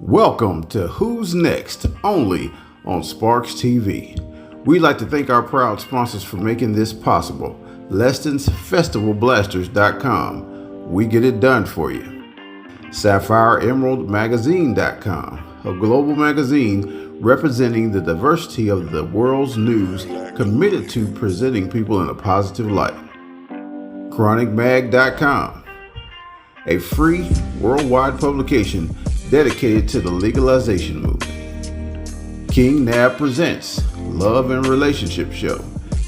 Welcome to Who's Next, only on Sparks TV. We'd like to thank our proud sponsors for making this possible. Leston's FestivalBlasters.com. We get it done for you. SapphireEmeraldMagazine.com, a global magazine representing the diversity of the world's news, committed to presenting people in a positive light. ChronicMag.com, a free worldwide publication dedicated to the legalization movement. King Nab Presents Love and Relationship Show.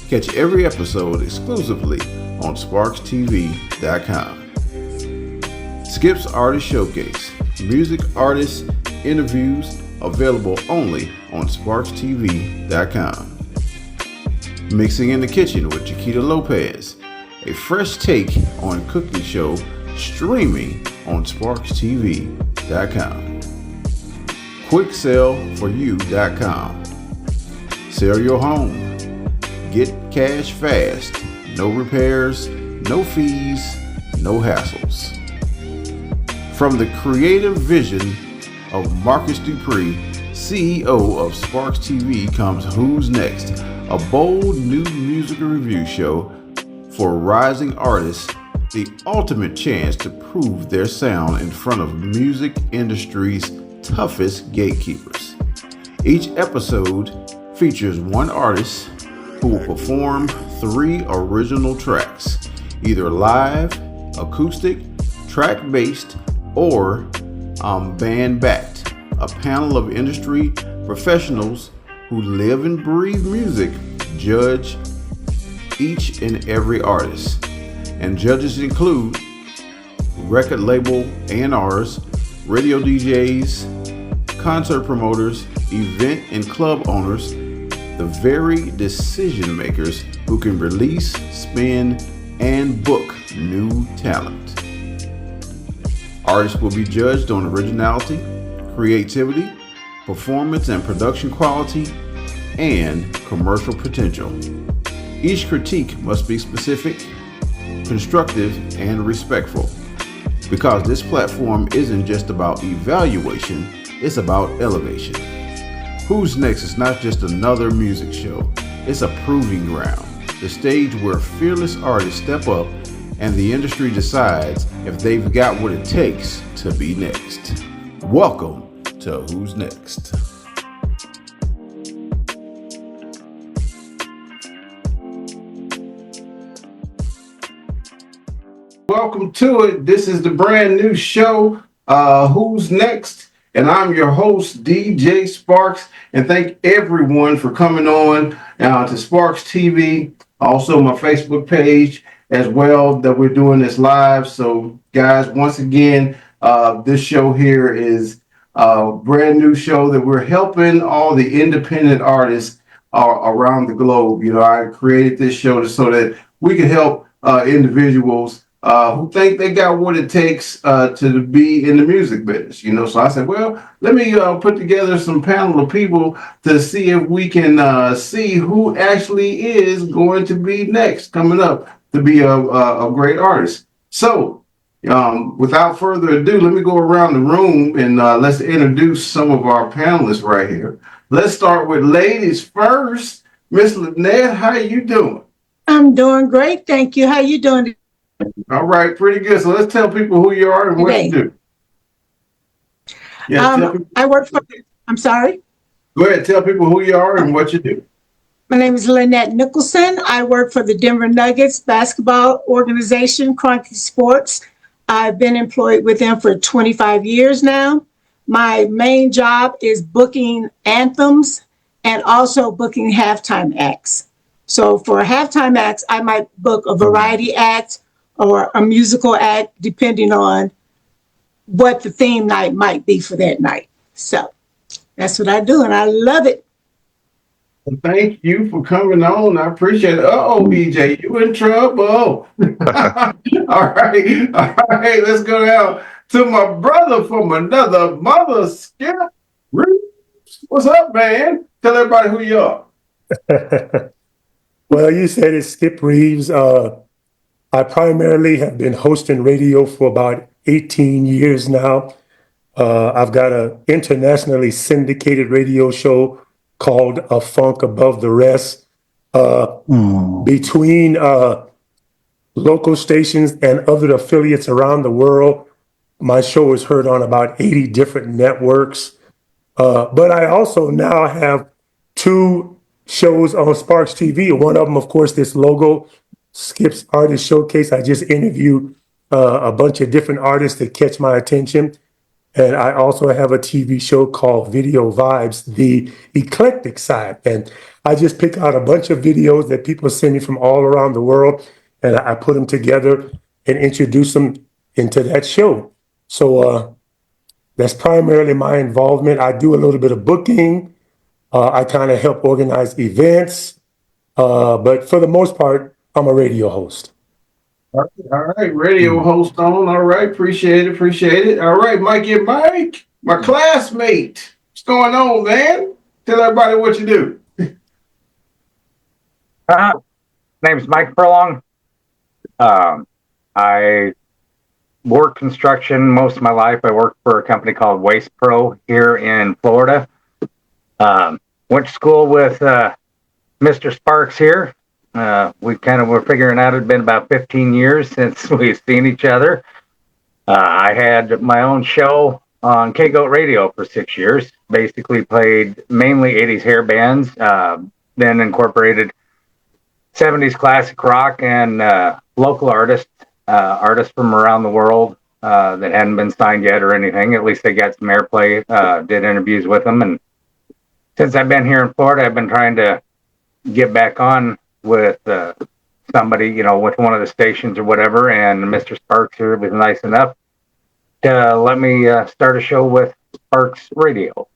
Catch every episode exclusively on SparksTV.com. Skip's Artist Showcase. Music artists interviews available only on SparksTV.com. Mixing in the Kitchen with Chiquita Lopez. A fresh take on cooking show streaming on SparksTV.com. QuickSellForYou.com. Sell your home. Get cash fast. No repairs, no fees, no hassles. From the creative vision of Marcus Dupree, CEO of Sparks TV, comes Who's Next, a bold new music review show for rising artists, the ultimate chance to prove their sound in front of music industry's toughest gatekeepers. Each episode features one artist who will perform 3 original tracks, either live, acoustic, track-based, or band-backed. A panel of industry professionals who live and breathe music judge each and every artist. And judges include record label A&Rs, radio DJs, concert promoters, event and club owners, the very decision makers who can release, spin, and book new talent. Artists will be judged on originality, creativity, performance and production quality, and commercial potential. Each critique must be specific, constructive, and respectful, because this platform isn't just about evaluation, it's about elevation. Who's Next is not just another music show, it's a proving ground, the stage where fearless artists step up and the industry decides if they've got what it takes to be next. Welcome to Who's Next. Welcome to it. This is the brand new show, Who's Next? And I'm your host, DJ Sparks. And thank everyone for coming on to Sparks TV, also my Facebook page as well, that we're doing this live. So guys, once again, this show here is a brand new show that we're helping all the independent artists around the globe. You know, I created this show so that we can help individuals who think they got what it takes to be in the music business, you know. So I said, well, let me put together some panel of people to see if we can see who actually is going to be next, coming up to be a great artist. So without further ado, let me go around the room and let's introduce some of our panelists right here. Let's start with ladies first. Miss Lynette, how you doing? I'm doing great, thank you. How you doing? All right, pretty good. So let's tell people who you are and what you do. Yeah, I work for, I'm sorry? Go ahead, tell people who you are and what you do. My name is Lynette Nicholson. I work for the Denver Nuggets basketball organization, Cronky Sports. I've been employed with them for 25 years now. My main job is booking anthems and also booking halftime acts. So for halftime acts, I might book a variety act or a musical act, depending on what the theme night might be for that night. So that's what I do, and I love it. Well, thank you for coming on. I appreciate it. Uh-oh, BJ, you in trouble. All right, let's go down to my brother from another mother, Skip Reeves. What's up, man? Tell everybody who you are. Well, you said it's Skip Reeves. I primarily have been hosting radio for about 18 years now. I've got an internationally syndicated radio show called A Funk Above the Rest. Between local stations and other affiliates around the world, my show is heard on about 80 different networks. But I also now have two shows on Sparks TV. One of them, of course, this logo, Skip's Artist Showcase. I just interviewed a bunch of different artists that catch my attention. And I also have a TV show called Video Vibes, the eclectic side. And I just pick out a bunch of videos that people send me from all around the world, and I put them together and introduce them into that show. So that's primarily my involvement. I do a little bit of booking. I kind of help organize events. But for the most part, I'm a radio host. All right, radio host on. All right, appreciate it, appreciate it. All right, Mikey and Mike, my classmate. What's going on, man? Tell everybody what you do. Name's Mike Furlong. I work construction most of my life. I worked for a company called Waste Pro here in Florida. Went to school with Mr. Sparks here. We kind of were figuring out it had been about 15 years since we've seen each other. I had my own show on K-Goat Radio for 6 years. Basically played mainly 80s hair bands, then incorporated 70s classic rock and local artists from around the world that hadn't been signed yet or anything. At least they got some airplay, did interviews with them. And since I've been here in Florida, I've been trying to get back on with somebody, with one of the stations or whatever. And Mr. Sparks here was nice enough to let me start a show with Sparks Radio.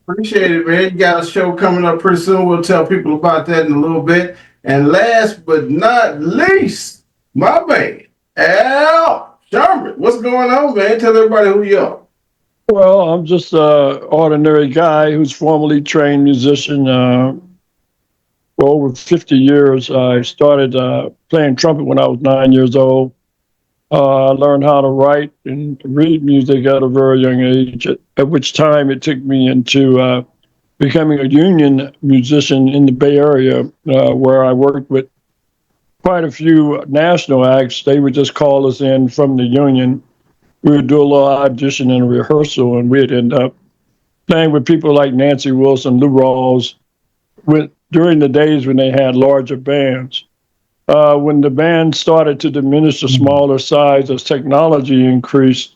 Appreciate it, man. You got a show coming up pretty soon. We'll tell people about that in a little bit. And last but not least, my man, Al Sherman. What's going on, man? Tell everybody who you are. Well, I'm just an ordinary guy who's formerly trained musician. For over 50 years, I started playing trumpet when I was 9 years old. I learned how to write and read music at a very young age, at which time it took me into becoming a union musician in the Bay Area, where I worked with quite a few national acts. They would just call us in from the union. We would do a little audition and rehearsal, and we'd end up playing with people like Nancy Wilson, Lou Rawls, during the days when they had larger bands. When the band started to diminish the smaller size as technology increased,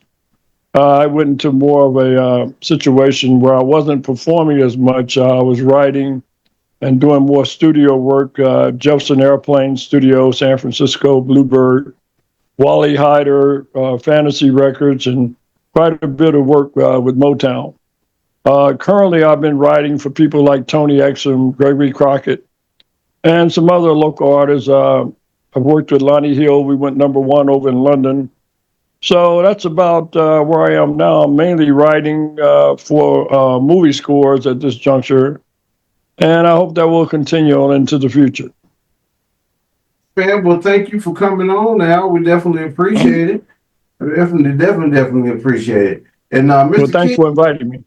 I went into more of a situation where I wasn't performing as much. I was writing and doing more studio work, Jefferson Airplane Studio, San Francisco, Bluebird, Wally Hyder, Fantasy Records, and quite a bit of work with Motown. Currently, I've been writing for people like Tony Exum, Gregory Crockett, and some other local artists. I've worked with Lonnie Hill. We went #1 over in London. So that's about where I am now. I'm mainly writing for movie scores at this juncture, and I hope that will continue on into the future. Man, well, thank you for coming on, Al. We definitely appreciate it. Definitely appreciate it. And Mr. Well, thanks for inviting me.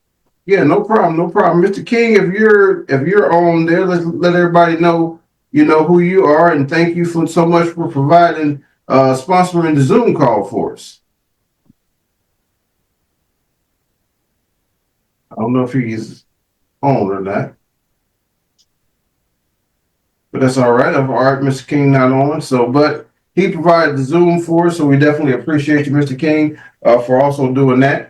Yeah, no problem. Mr. King, if you're on there, let everybody know, who you are, and thank you so much for providing sponsoring the Zoom call for us. I don't know if he's on or not. But that's all right. All right, Mr. King not on. But he provided the Zoom for us, so we definitely appreciate you, Mr. King, for also doing that.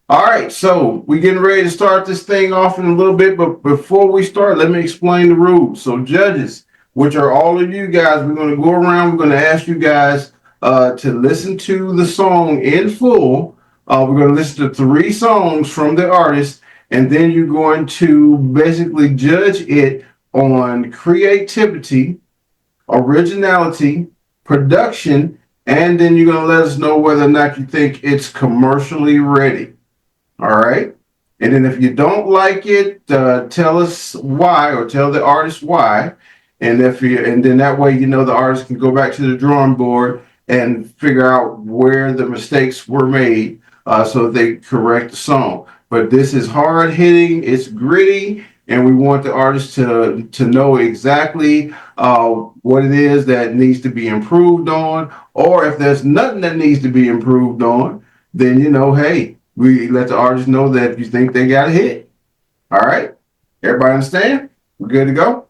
All right, so we're getting ready to start this thing off in a little bit, but before we start, let me explain the rules. So judges, which are all of you guys, we're going to go around, we're going to ask you guys to listen to the song in full. We're going to listen to 3 songs from the artist, and then you're going to basically judge it on creativity, originality, production, and then you're going to let us know whether or not you think it's commercially ready. All right. And then if you don't like it, tell us why, or tell the artist why. And then that way, the artist can go back to the drawing board and figure out where the mistakes were made. so they correct the song. But this is hard hitting, it's gritty, and we want the artist to know exactly what it is that needs to be improved on, or if there's nothing that needs to be improved on, then hey, we let the artist know that you think they got a hit. All right, everybody understand? We're good to go.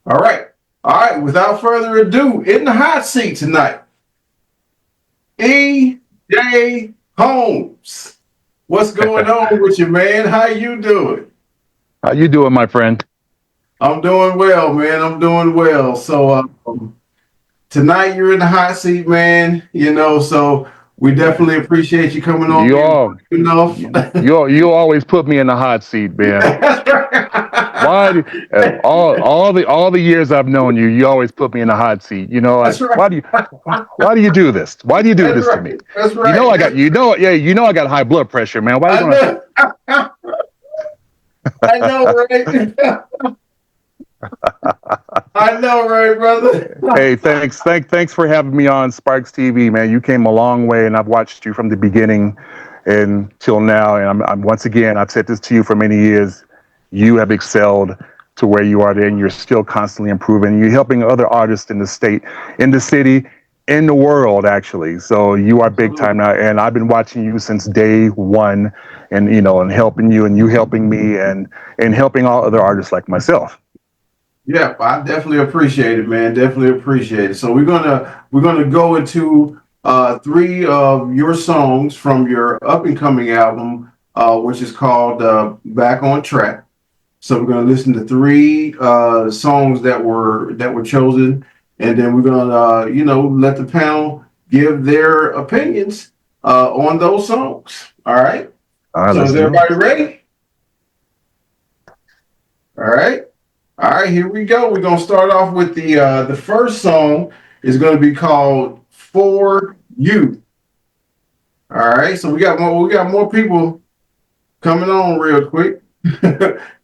All right. All right, without further ado, in the hot seat tonight, E.J. Holmes. What's going on with you, man? How you doing? How you doing, my friend? I'm doing well, man. I'm doing well. So tonight you're in the hot seat, man. So we definitely appreciate you coming on. You always put me in the hot seat, man. That's right. All the years I've known you, you always put me in the hot seat. That's right. Why do you do this? Why do you do this to me? That's right. I got high blood pressure, man. Why do you I know, right? I know, right, brother? Hey, thanks for having me on Sparks TV, man. You came a long way, and I've watched you from the beginning until now. And I'm once again, I've said this to you for many years. You have excelled to where you are today, and you're still constantly improving. You're helping other artists in the state, in the city, in the world, actually. So you are big time now, and I've been watching you since day one, and and helping you, and you helping me, and helping all other artists like myself. Yeah, I definitely appreciate it, man. Definitely appreciate it. So we're gonna go into 3 of your songs from your up and coming album, which is called Back on Track. So we're gonna listen to 3 songs that were chosen, and then we're gonna let the panel give their opinions on those songs. All right. So is everybody ready? All right. All right, here we go. We're gonna start off with the first song is gonna be called "For You." All right, so we got more people coming on real quick,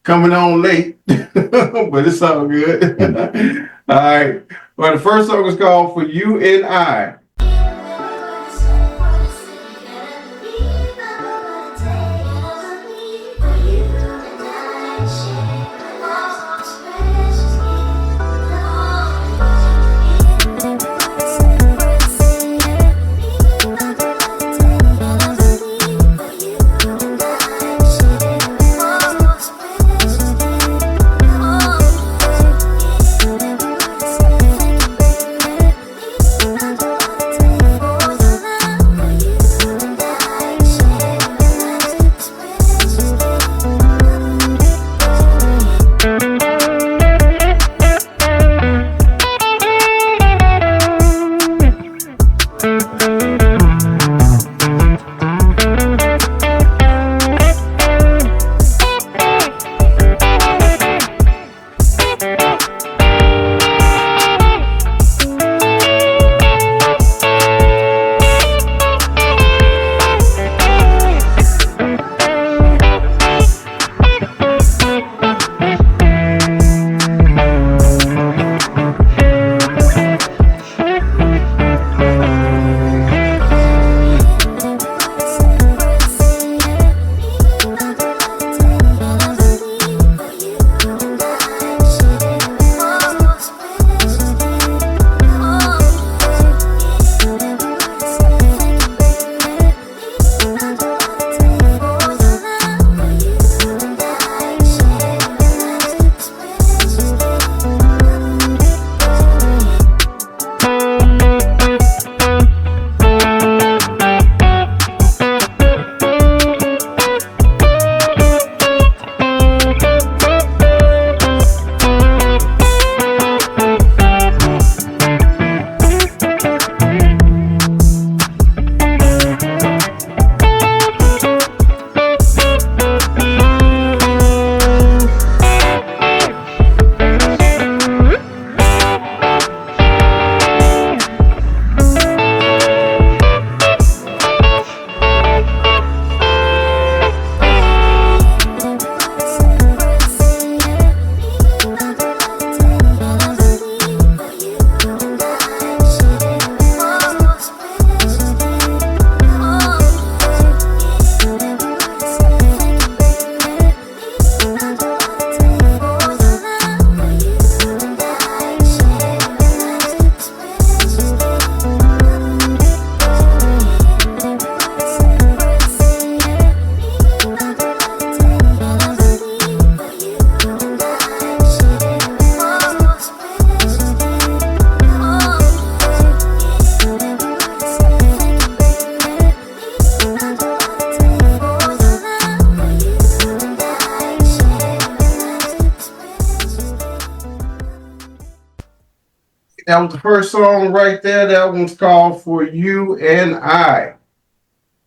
coming on late, but it's all good. All right, well, the first song is called "For You and I." That was the first song right there. That one's called For You and I.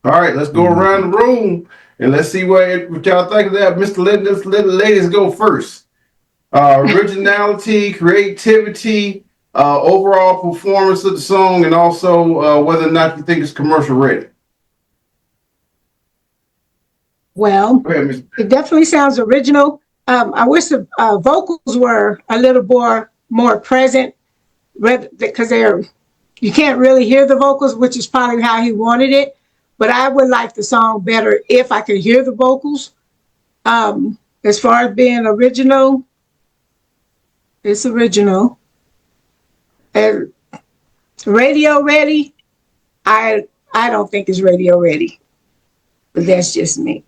All right, let's go around the room and let's see what y'all think of that. Mr. Let the ladies go first. Originality, creativity, overall performance of the song, and also whether or not you think it's commercial ready. Well, Go ahead, Ms. it definitely sounds original. I wish the vocals were a little more present, because you can't really hear the vocals, which is probably how he wanted it. But I would like the song better if I could hear the vocals. As far as being original, it's original. And radio ready, I don't think it's radio ready. But that's just me.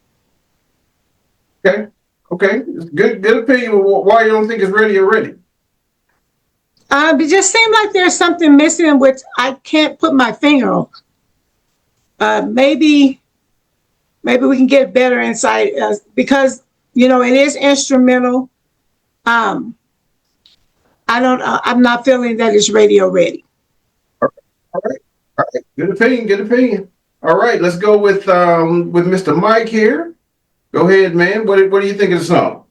Okay. Good opinion. Why you don't think it's ready already? It just seemed like there's something missing, which I can't put my finger on. Maybe we can get better insight, because it is instrumental. I'm not feeling that it's radio ready. All right. Good opinion. All right, let's go with Mr. Mike here. Go ahead, man. What do you think of the song?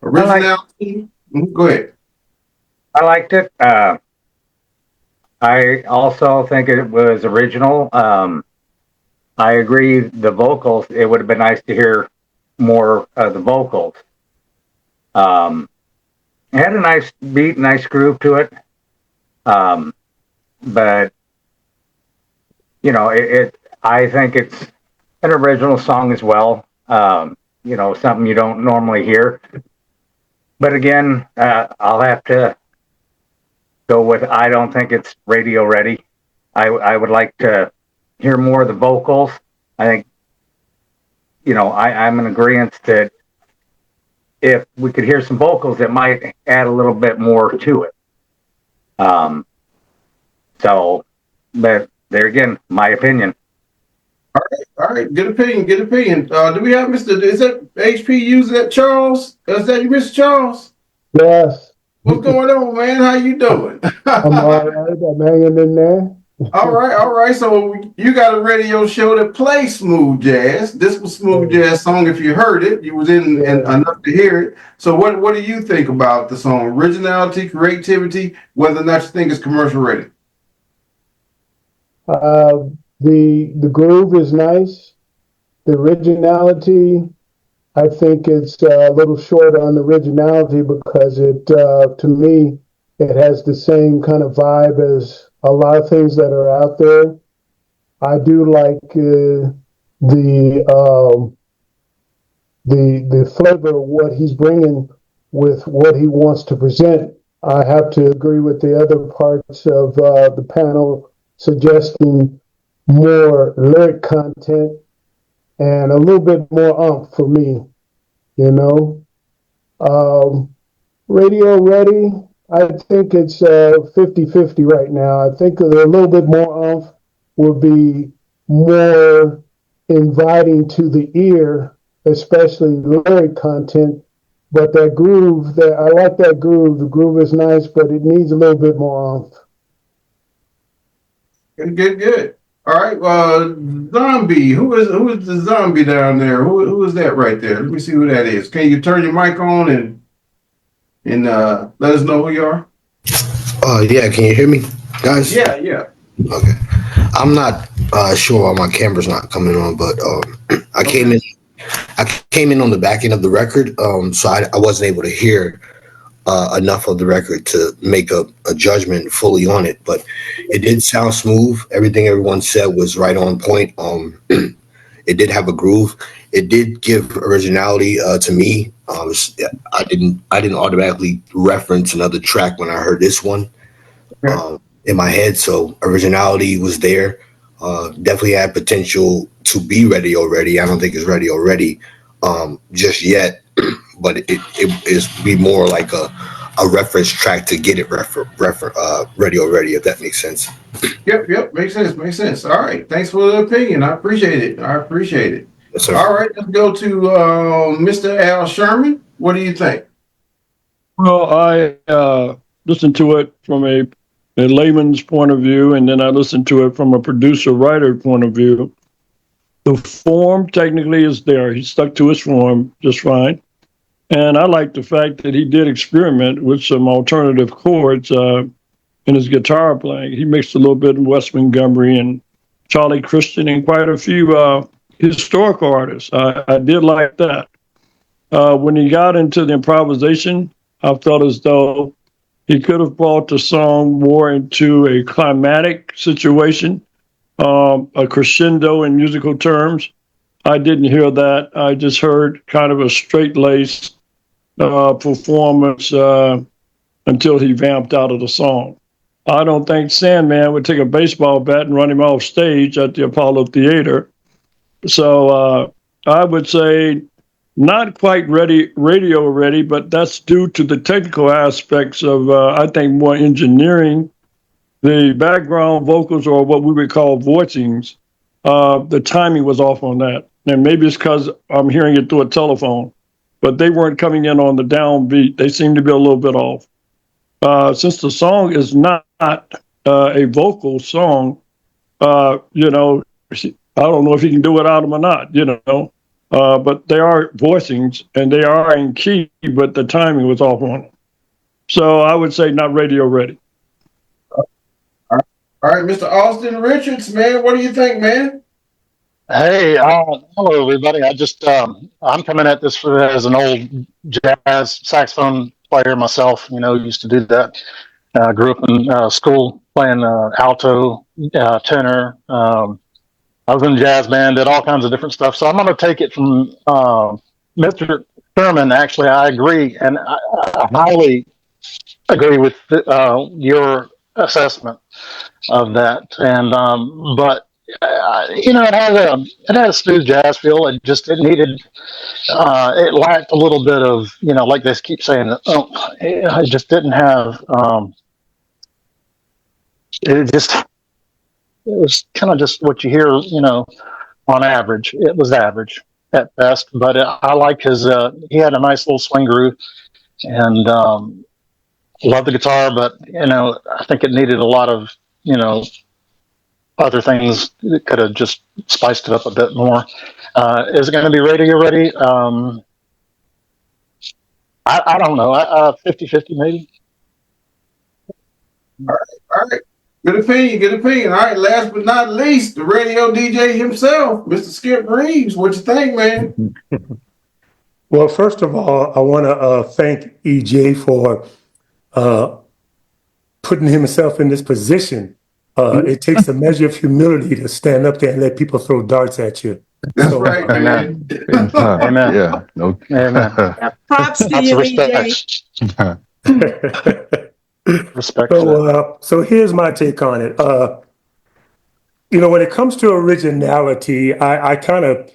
Originality. Go ahead. I liked it. I also think it was original. I agree. The vocals. It would have been nice to hear more of the vocals. It had a nice beat, nice groove to it. But I think it's an original song as well. Something you don't normally hear. But again, I'll have to go with, I don't think it's radio ready. I would like to hear more of the vocals. I think, I'm in agreement that if we could hear some vocals, it might add a little bit more to it. But there again, my opinion. All right. Good opinion. Do we have is that HPU? Is that Charles? Is that you, Mr. Charles? Yes. What's going on, man? How you doing? I'm all right. I'm hanging in there. All right. So you got a radio show that plays smooth jazz. This was smooth jazz song. If you heard it, you was in enough to hear it. So what do you think about the song? Originality, creativity, whether or not you think it's commercial ready? The groove is nice. The originality, I think it's a little short on the originality, because to me, it has the same kind of vibe as a lot of things that are out there. I do like the flavor of what he's bringing with what he wants to present. I have to agree with the other parts of the panel suggesting more lyric content and a little bit more oomph for me, Radio ready, I think it's 50-50 right now. I think a little bit more oomph will be more inviting to the ear, especially lyric content. But that groove, I like that groove. The groove is nice, but it needs a little bit more oomph. Good. All right. Zombie. Who is the zombie down there? Who is that right there? Let me see who that is. Can you turn your mic on and let us know who you are? Yeah. Can you hear me, guys? Yeah. Okay. I'm not sure why my camera's not coming on, but I came in on the back end of the record, so I wasn't able to hear enough of the record to make a judgment fully on it, but it did sound smooth. Everything everyone said was right on point. It did have a groove. It did give originality to me. I didn't automatically reference another track when I heard this one in my head, so originality was there. Definitely had potential to be ready already. I don't think it's ready already just yet, but it is be more like a reference track to get it ready already, if that makes sense. Yep. Makes sense. All right. Thanks for the opinion. I appreciate it. Yes, sir. All right. Let's go to Mr. Al Sherman. What do you think? Well, listen to it from a layman's point of view, and then I listen to it from a producer-writer point of view. The form technically is there. He stuck to his form just fine. And I like the fact that he did experiment with some alternative chords in his guitar playing. He mixed a little bit in Wes Montgomery and Charlie Christian and quite a few historical artists. I did like that. When he got into the improvisation, I felt as though he could have brought the song more into a climatic situation, a crescendo in musical terms. I didn't hear that. I just heard kind of a straight-laced performance until he vamped out of the song. I don't think Sandman would take a baseball bat and run him off stage at the Apollo Theater. So I would say not quite ready, radio ready, but that's due to the technical aspects of, I think, more engineering. The background vocals, or what we would call voicings, the timing was off on that. And maybe it's because I'm hearing it through a telephone, but they weren't coming in on the downbeat. They seemed to be a little bit off. Since the song is not a vocal song, you know, I don't know if he can do without them or not, you know. But they are voicings and they are in key, but the timing was off on them. So I would say not radio ready. All right, Mr. Austin Richards, man, what do you think, man? Hey, hello everybody. I'm coming at this as an old jazz saxophone player myself. You know, used to do that. Grew up in school playing alto, tenor. I was in a jazz band, did all kinds of different stuff. So I'm going to take it from Mr. Sherman. Actually, I agree, and I highly agree with your assessment of that. And but you know, it had a smooth jazz feel. It needed it lacked a little bit of, you know, like they keep saying, it just didn't have. It was kind of just what you hear, you know, on average. It was average at best, but I like his. He had a nice little swing groove, and love the guitar. But you know, I think it needed a lot of, you know, other things that could have just spiced it up a bit more. Is it going to be radio ready? I don't know. 50-50 maybe. All right. Good opinion, good opinion. All right, last but not least, the radio DJ himself, Mr. Skip Reeves. What you think, man? Well, first of all, I want to thank EJ for putting himself in this position. It takes a measure of humility to stand up there and let people throw darts at you. That's right, man. Amen. Yeah. No. Amen. Props to Lots you, of EJ. respect. Respect. So here's my take on it. You know, when it comes to originality, I gotta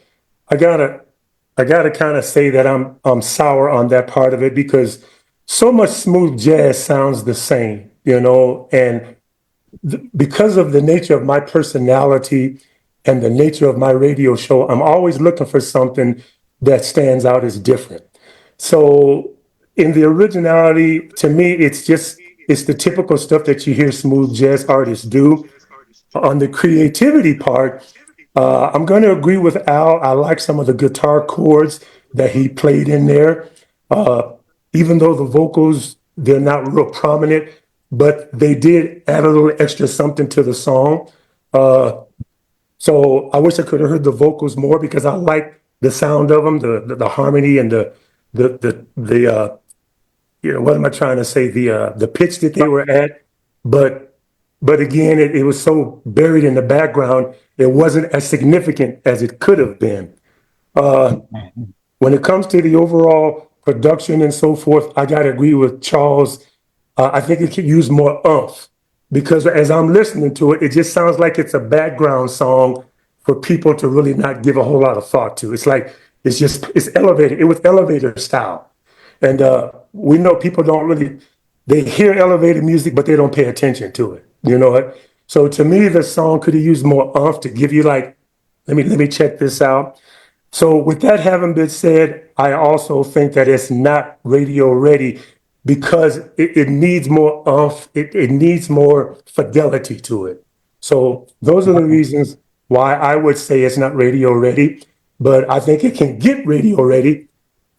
kind of say that I'm sour on that part of it, because so much smooth jazz sounds the same, you know, and because of the nature of my personality and the nature of my radio show, I'm always looking for something that stands out as different. So in the originality, to me, it's the typical stuff that you hear smooth jazz artists do. On the creativity part, I'm going to agree with Al. I like some of the guitar chords that he played in there. Even though the vocals, they're not real prominent, but they did add a little extra something to the song. So I wish I could have heard the vocals more, because I like the sound of them, the harmony and the you know, what am I trying to say? The pitch that they were at, but again, it was so buried in the background, it wasn't as significant as it could have been. When it comes to the overall production and so forth, I gotta agree with Charles. I think it could use more oomph, because as I'm listening to it, it just sounds like it's a background song for people to really not give a whole lot of thought to. It's like it's elevated. It was elevator style. And we know people don't really, they hear elevated music, but they don't pay attention to it. You know what? So to me, the song could have used more oomph to give you like, let me check this out. So with that having been said, I also think that it's not radio ready, because it needs more it needs more fidelity to it. So those are the reasons why I would say it's not radio ready, but I think it can get radio ready.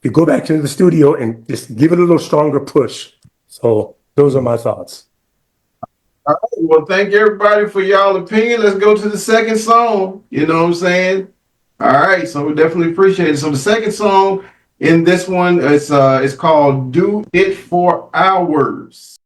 You go back to the studio and just give it a little stronger push. So those are my thoughts. All right. Well, thank everybody for y'all opinion. Let's go to the second song. You know what I'm saying? All right. So we definitely appreciate it. So the second song in this one is it's called "Do It for Hours."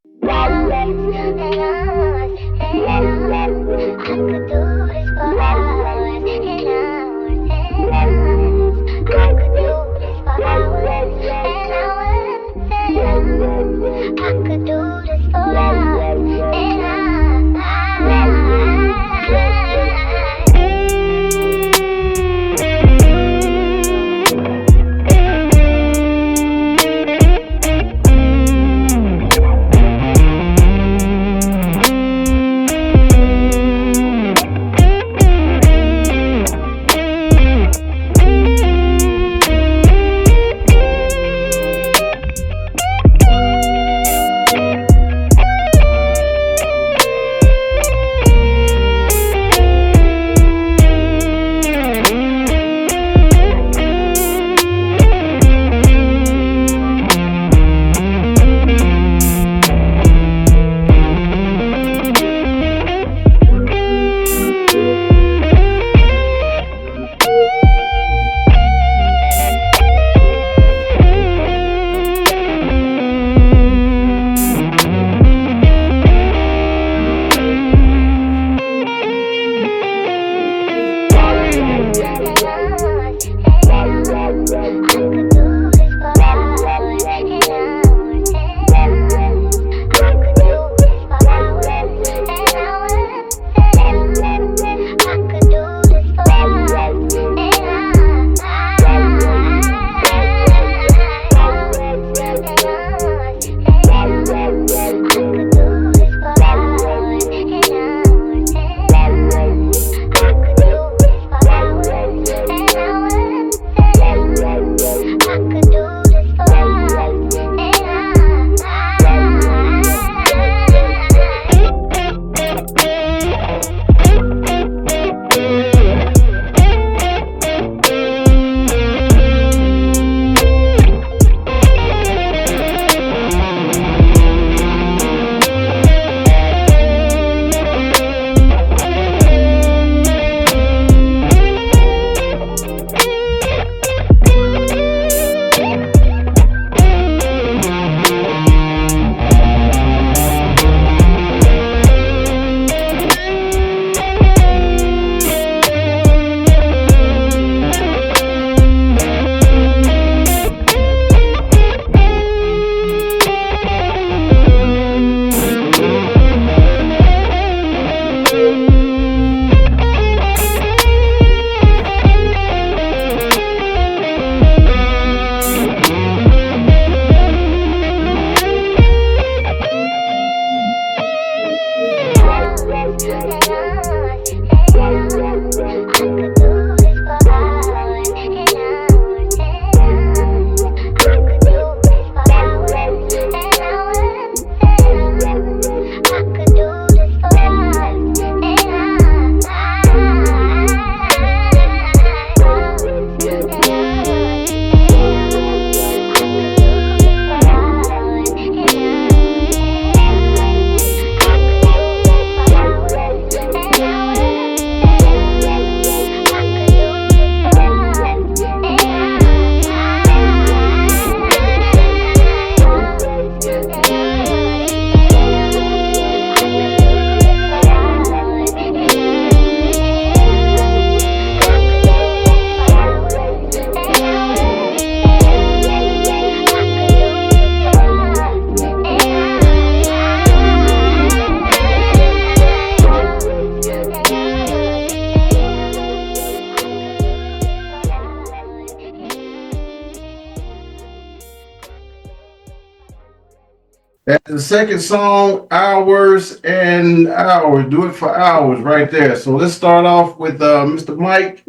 That's the second song, Hours and Hours. Do It for Hours right there. So let's start off with Mr. Mike.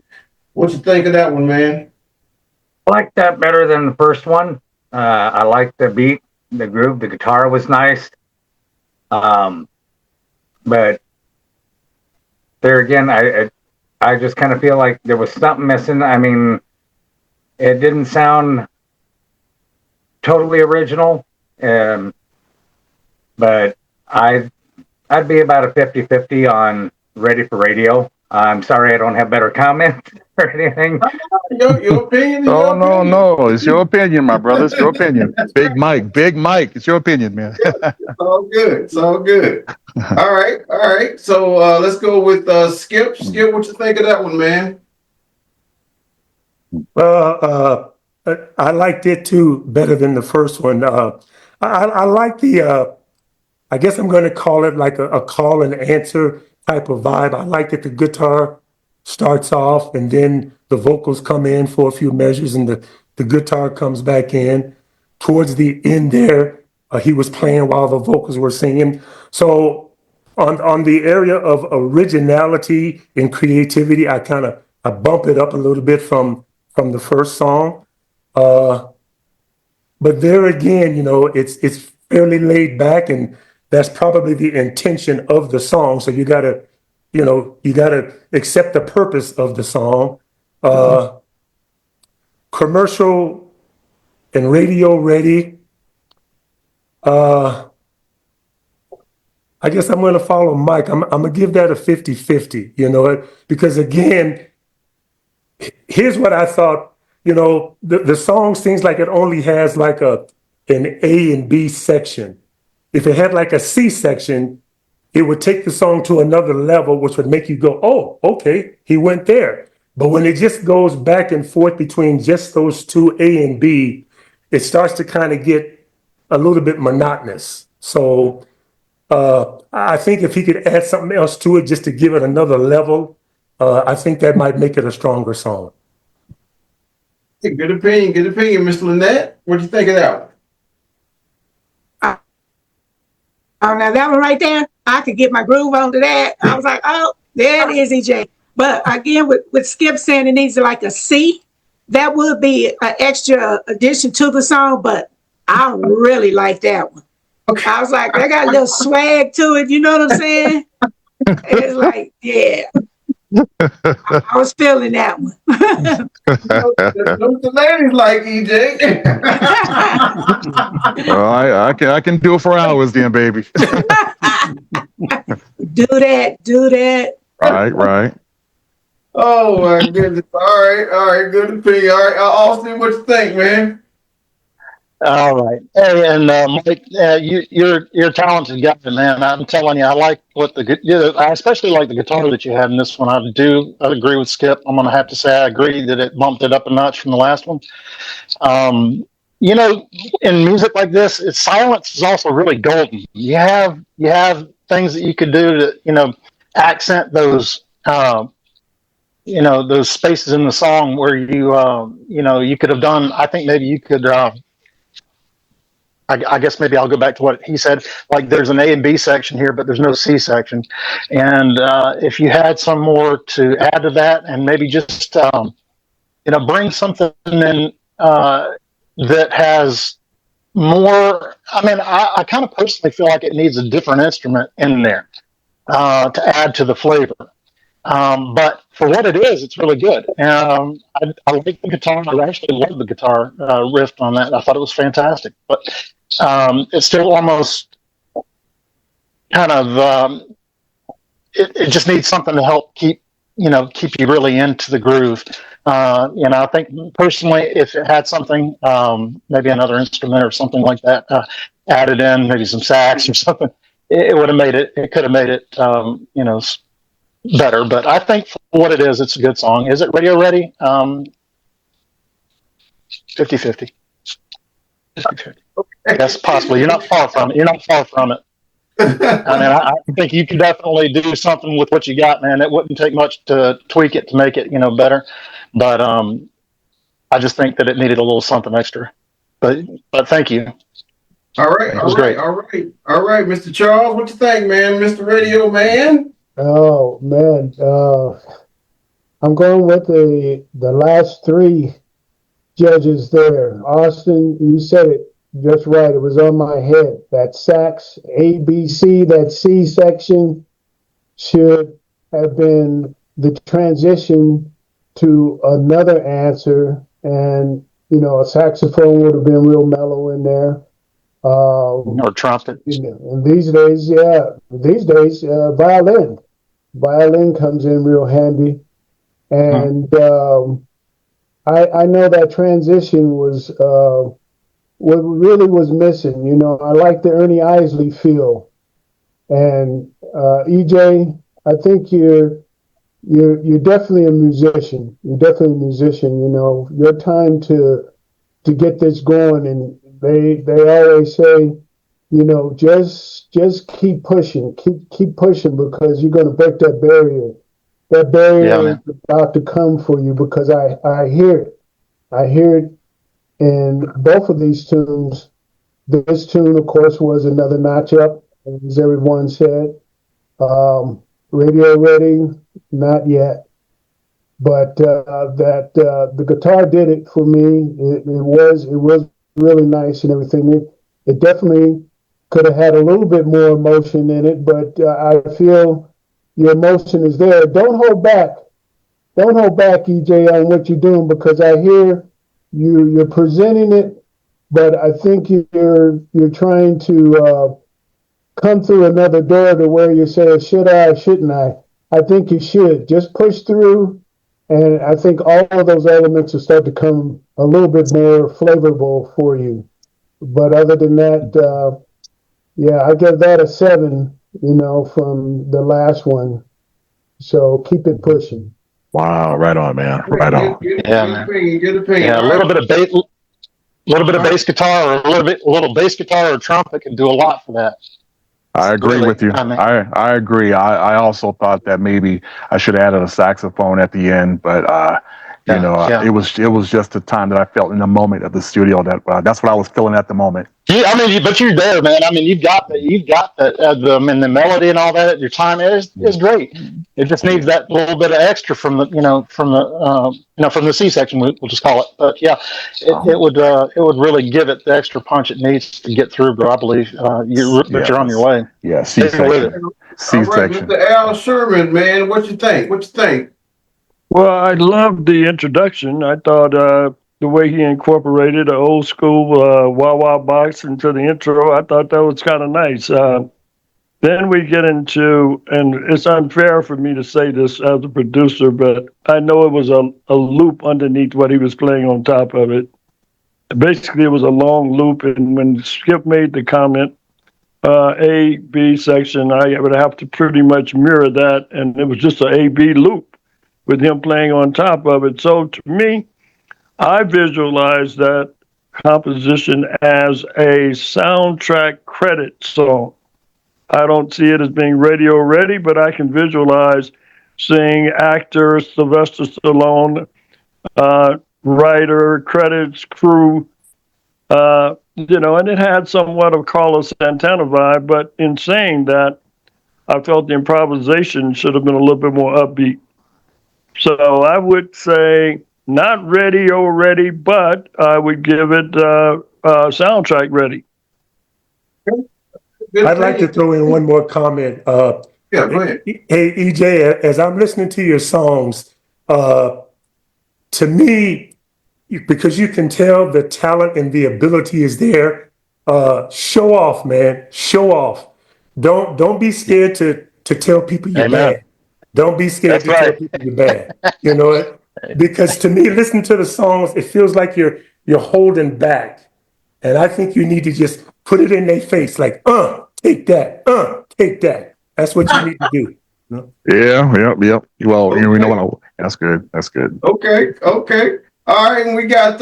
What you think of that one, man? I like that better than the first one. I like the beat the groove. The guitar was nice. But there again, I just kind of feel like there was something missing. I mean, it didn't sound totally original, but I'd be about a 50-50 on Ready for Radio. I'm sorry I don't have better comments or anything. Your opinion is Oh, your no, opinion. no. It's your opinion, my brother. It's your opinion. Big Mike. It's your opinion, man. It's all good. It's all good. All right. So let's go with Skip. Skip, what you think of that one, man? I liked it too better than the first one. I like the, I guess I'm going to call it like a call and answer type of vibe. I like that the guitar starts off and then the vocals come in for a few measures and the guitar comes back in. Towards the end there, he was playing while the vocals were singing. So on the area of originality and creativity, I bump it up a little bit from the first song. But there again, it's fairly laid back, and that's probably the intention of the song. So you gotta accept the purpose of the song. Commercial and radio ready. I guess I'm going to follow Mike. I'm going to give that a 50-50, because again, here's what I thought, the song seems like it only has like an A and B section. If it had like a C section, it would take the song to another level, which would make you go, oh, okay, he went there. But when it just goes back and forth between just those two, A and B, it starts to kind of get a little bit monotonous. So I think if he could add something else to it just to give it another level, I think that might make it a stronger song. Good opinion, Miss Lynette. What do you think of that one? Oh, now that one right there, I could get my groove onto that. I was like, oh, there it is, EJ. But again, with Skip saying it needs like a C, that would be an extra addition to the song, but I really like that one. Okay. I was like, I got a little swag to it, you know what I'm saying? It's like, yeah. I was feeling that one. The ladies like EJ. Well, I can do it for hours then, baby. Do that. Right. Oh my goodness. All right. Good opinion. All right, Austin, what you think, man? All right. Hey, and Mike, you're a talented guy, man. I'm telling you, I like I especially like the guitar that you had in this one. I agree with Skip. I'm going to have to say I agree that it bumped it up a notch from the last one. In music like this, silence is also really golden. You have things that you could do to, accent those, those spaces in the song where you could have done. I think maybe you could. I guess maybe I'll go back to what he said. Like there's an A and B section here, but there's no C section. And if you had some more to add to that, and maybe just bring something in that has more. I mean, I kind of personally feel like it needs a different instrument in there to add to the flavor. But for what it is, it's really good. I like the guitar. I actually love the guitar riff on that. I thought it was fantastic. But it's still almost kind of it just needs something to help keep you really into the groove. I think personally, if it had something, maybe another instrument or something like that added in, maybe some sax or something, it would have made it. It could have made it, better. But I think for what it is, it's a good song. Is it radio ready? 50-50. 50-50. Yes, possibly. You're not far from it. I mean, I think you could definitely do something with what you got, man. It wouldn't take much to tweak it to make it, better. But I just think that it needed a little something extra. But thank you. All right, Mr. Charles, what you think, man? Mr. Radio Man? Oh man, I'm going with the last three judges there. Austin, you said it just right. It was on my head. That sax, A, B, C, that C section should have been the transition to another answer. And, a saxophone would have been real mellow in there. Or trumpet. And these days, violin. Violin comes in real handy. And I know that transition was what really was missing. I like the Ernie Isley feel. And EJ, I think you're definitely a musician. You're definitely a musician. Your time to get this going, and they always say, just keep pushing, keep pushing, because you're going to break that barrier. That barrier is about to come for you, because I hear it. I hear it in both of these tunes. This tune, of course, was another notch up, as everyone said. Radio ready, not yet. But the guitar did it for me. It was really nice and everything. It definitely could have had a little bit more emotion in it, but I feel your emotion is there. Don't hold back. Don't hold back, EJ, on what you're doing, because I hear you're presenting it, but I think you're trying to come through another door to where you say, should I or shouldn't I? I think you should. Just push through, and I think all of those elements will start to come a little bit more flavorful for you. But other than that, I give that a 7, from the last one. So keep it pushing. Wow, right on, man. Right on. Man. Yeah, a little bit of bass guitar, or a little bass guitar or trumpet can do a lot for that. I agree with you. I agree. I also thought that maybe I should have added a saxophone at the end, but it was just the time that I felt in the moment of the studio. That's what I was feeling at the moment. Yeah, but you're there, man. You've got the melody and all that. Your time is great. It just needs that little bit of extra from the C section. We'll just call it. But yeah, it would really give it the extra punch it needs to get through. Bro, I believe you're on your way. Yeah, C section. All right, Mr. Al Sherman, man, what you think? Well, I loved the introduction. I thought the way he incorporated an old school wah-wah box into the intro, I thought that was kind of nice. Then we get into, and it's unfair for me to say this as a producer, but I know it was a loop underneath what he was playing on top of it. Basically, it was a long loop, and when Skip made the comment, A, B section, I would have to pretty much mirror that, and it was just an A, B loop with him playing on top of it. So to me, I visualize that composition as a soundtrack credit song. I don't see it as being radio ready, but I can visualize seeing actor Sylvester Stallone, writer, credits, crew, and it had somewhat of Carlos Santana vibe, but in saying that, I felt the improvisation should have been a little bit more upbeat. So I would say not radio ready, but I would give it soundtrack ready. I'd like to throw in one more comment. Go ahead. Hey, EJ, as I'm listening to your songs, to me, because you can tell the talent and the ability is there, show off, man. Show off. Don't be scared to tell people you're bad. Don't be scared tell people you're bad. You know it? Because to me, listening to the songs, it feels like you're holding back. And I think you need to just put it in their face, like, take that, take that. That's what you need to do. No? Yeah, yep. Well, we know what that's good. Okay. All right, and we got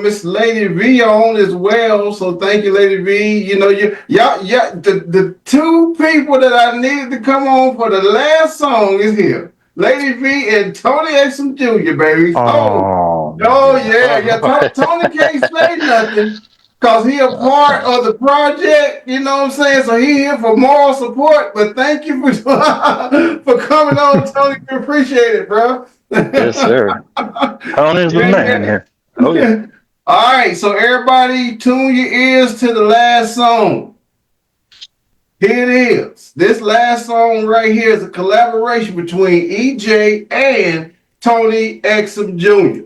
Miss Lady V on as well. So thank you, Lady V. The two people that I needed to come on for the last song is here. Lady V and Tony Exum Jr., baby. Yeah. Tony can't say nothing because he a part of the project, you know what I'm saying? So he here for moral support, but thank you for coming on, Tony. We appreciate it, bro. Yes, sir. Tony's the man here. Oh, yeah. All right, so everybody tune your ears to the last song. Here it is. This last song right here is a collaboration between EJ and Tony Exum Jr.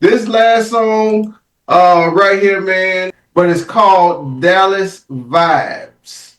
This last song right here, man, but it's called Dallas Vibes.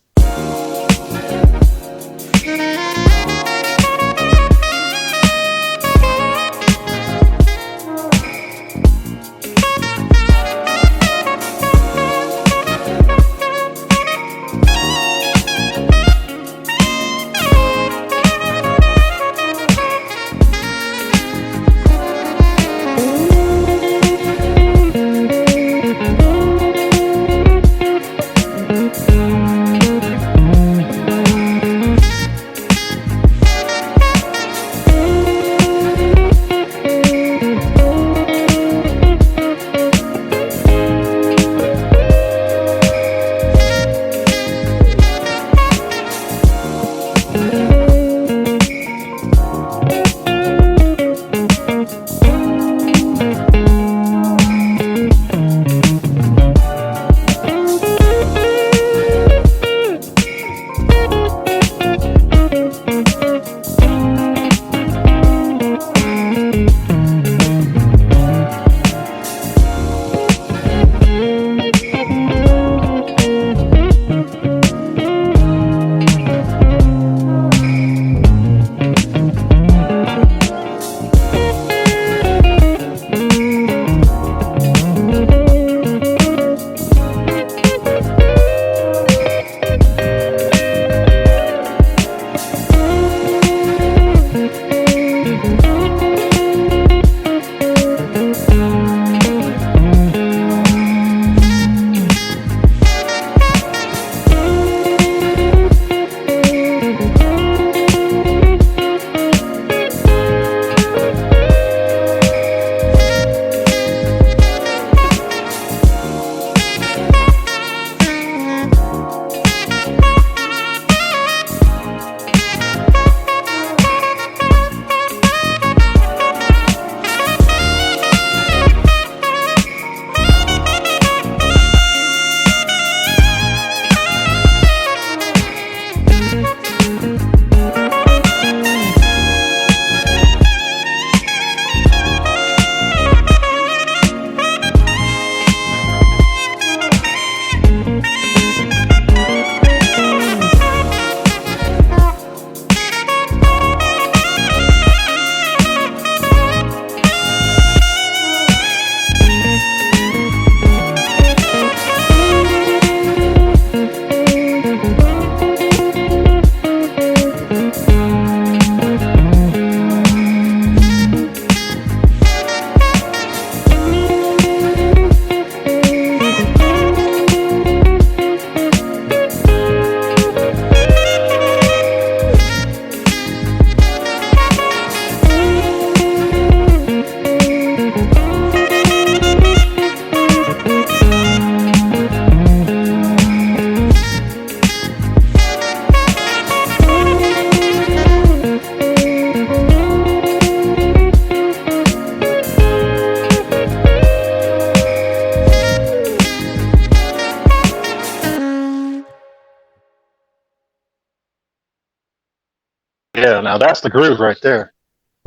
Yeah, now that's the groove right there.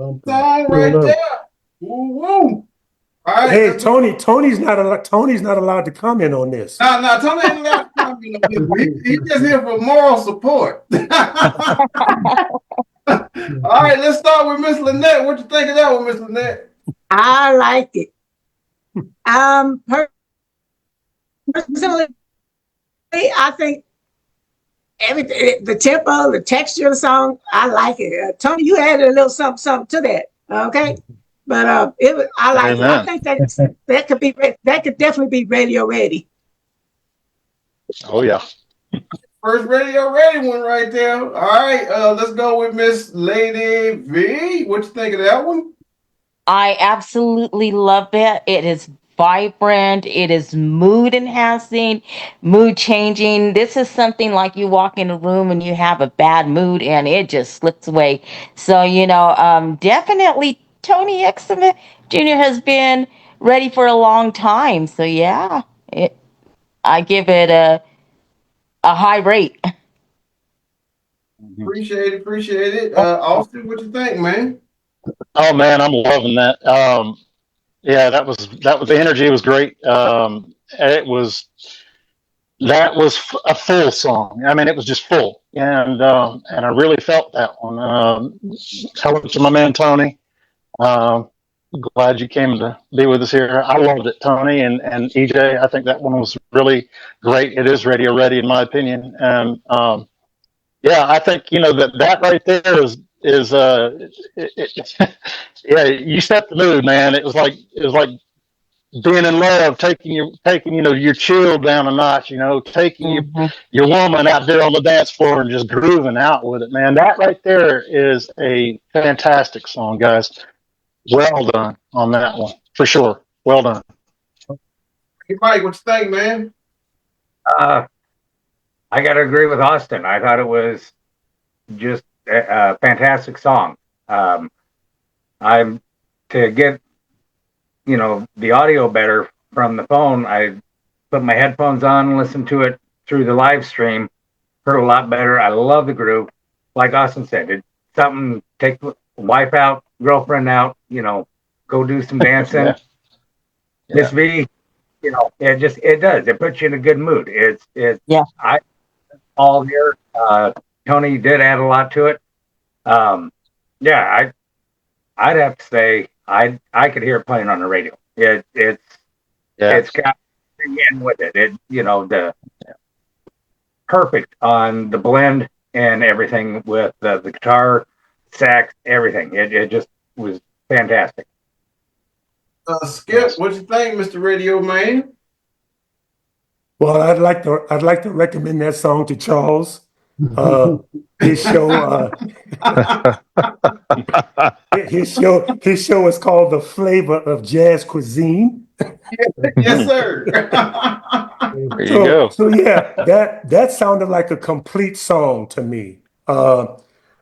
Song right there. Woo woo. All right. Hey, Tony's not allowed to comment on this. No, Tony ain't allowed to comment on this. He's just here for moral support. All right, let's start with Miss Lynette. What you think of that one, Miss Lynette? I like it. Personally, I think everything, the tempo, the texture of the song, I like it. Tony, you added a little something to that. Okay, but I like it. I think that could definitely be radio ready. Oh yeah. First radio ready one right there. All right, let's go with Miss Lady V. What you think of that one? I absolutely love it. It is vibrant. It is mood enhancing, mood changing. This is something like you walk in a room and you have a bad mood and it just slips away. So, definitely Tony Exum Jr. has been ready for a long time. So yeah, I give it a high rate. Appreciate it. Austin, what you think, man? Oh man, I'm loving that. Yeah, that was the energy was great. It was a full song. I mean, it was just full, and I really felt that one. Hello to my man Tony. Um, Glad you came to be with us here. I loved it, Tony and EJ. I think that one was really great. It is radio ready, in my opinion, and yeah, I think that right there yeah. You set the mood, man. It was like being in love, taking your chill down a notch. Taking Hmm. your woman out there on the dance floor and just grooving out with it, man. That right there is a fantastic song, guys. Well done on that one, for sure. Well done. Hey, Mike, what you think, man? Uh, I got to agree with Austin. I thought it was just a fantastic song. I'm to get the audio better from the phone. I put my headphones on and listened to it through the live stream. Heard a lot better. I love the groove. Like Austin said, it's something take wife out, girlfriend out. Go do some dancing. Yeah. Miss V, it does. It puts you in a good mood. Yeah. I all here. Tony did add a lot to it. Yeah, I'd have to say I could hear it playing on the radio. It's got in with it. The perfect on the blend and everything with the guitar, sax, everything. It just was fantastic. Skip, what you think, Mr. Radio Man? Well, I'd like to recommend that song to Charles. His show, his show is called The Flavor of Jazz Cuisine. Yes, sir. There you go. So yeah, that sounded like a complete song to me.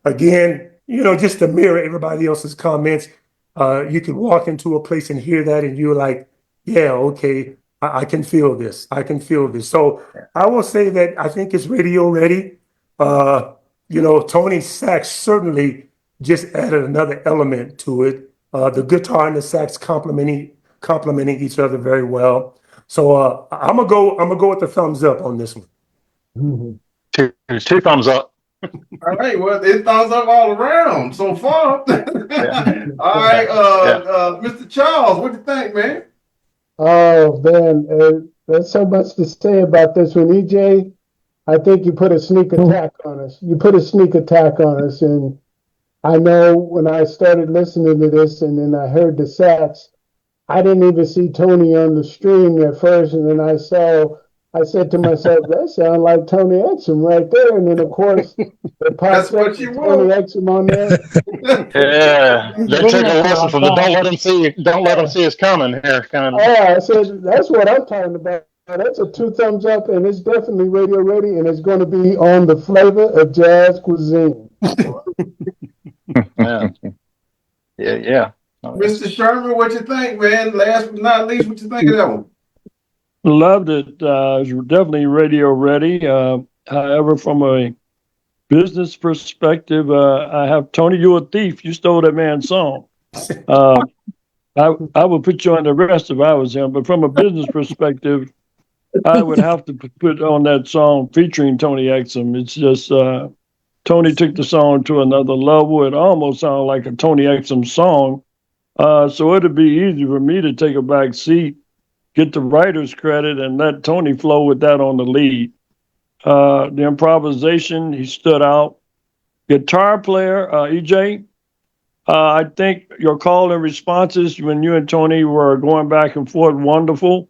Again, just to mirror everybody else's comments, you can walk into a place and hear that, and you're like, yeah, okay, I can feel this. I can feel this. So I will say that I think it's radio ready. Tony's sax certainly just added another element to it. The guitar and the sax complementing each other very well. So I'm gonna go with the thumbs up on this one. Two thumbs up. All right, well, it's thumbs up all around so far. Yeah. All right, Yeah. Mr. Charles, what do you think, man? Oh man, there's so much to say about this one, EJ. I think you put a sneak attack on us. And I know when I started listening to this, and then I heard the sax, I didn't even see Tony on the stream at first, and then I said to myself, that sounds like Tony Exum right there. And then of course it pops up with Tony Exum on there. Yeah, they took a lesson from the don't let them see us coming here kind of. Oh, I said that's what I'm talking about. That's a two thumbs up, and it's definitely radio ready, and it's going to be on The Flavor of Jazz Cuisine. Yeah. Yeah. Mr. Sherman, what you think, man? Last but not least, what you think of that one? Loved it. It's definitely radio ready. However, from a business perspective, I have Tony, you a thief. You stole that man's song. I would put you on the rest if I was him. But from a business perspective, I would have to put on that song featuring Tony Exum. It's just Tony took the song to another level. It almost sounded like a Tony Exum song. So it'd be easy for me to take a back seat, get the writer's credit, and let Tony flow with that on the lead. The improvisation, he stood out. Guitar player, EJ, I think your call and responses when you and Tony were going back and forth, wonderful.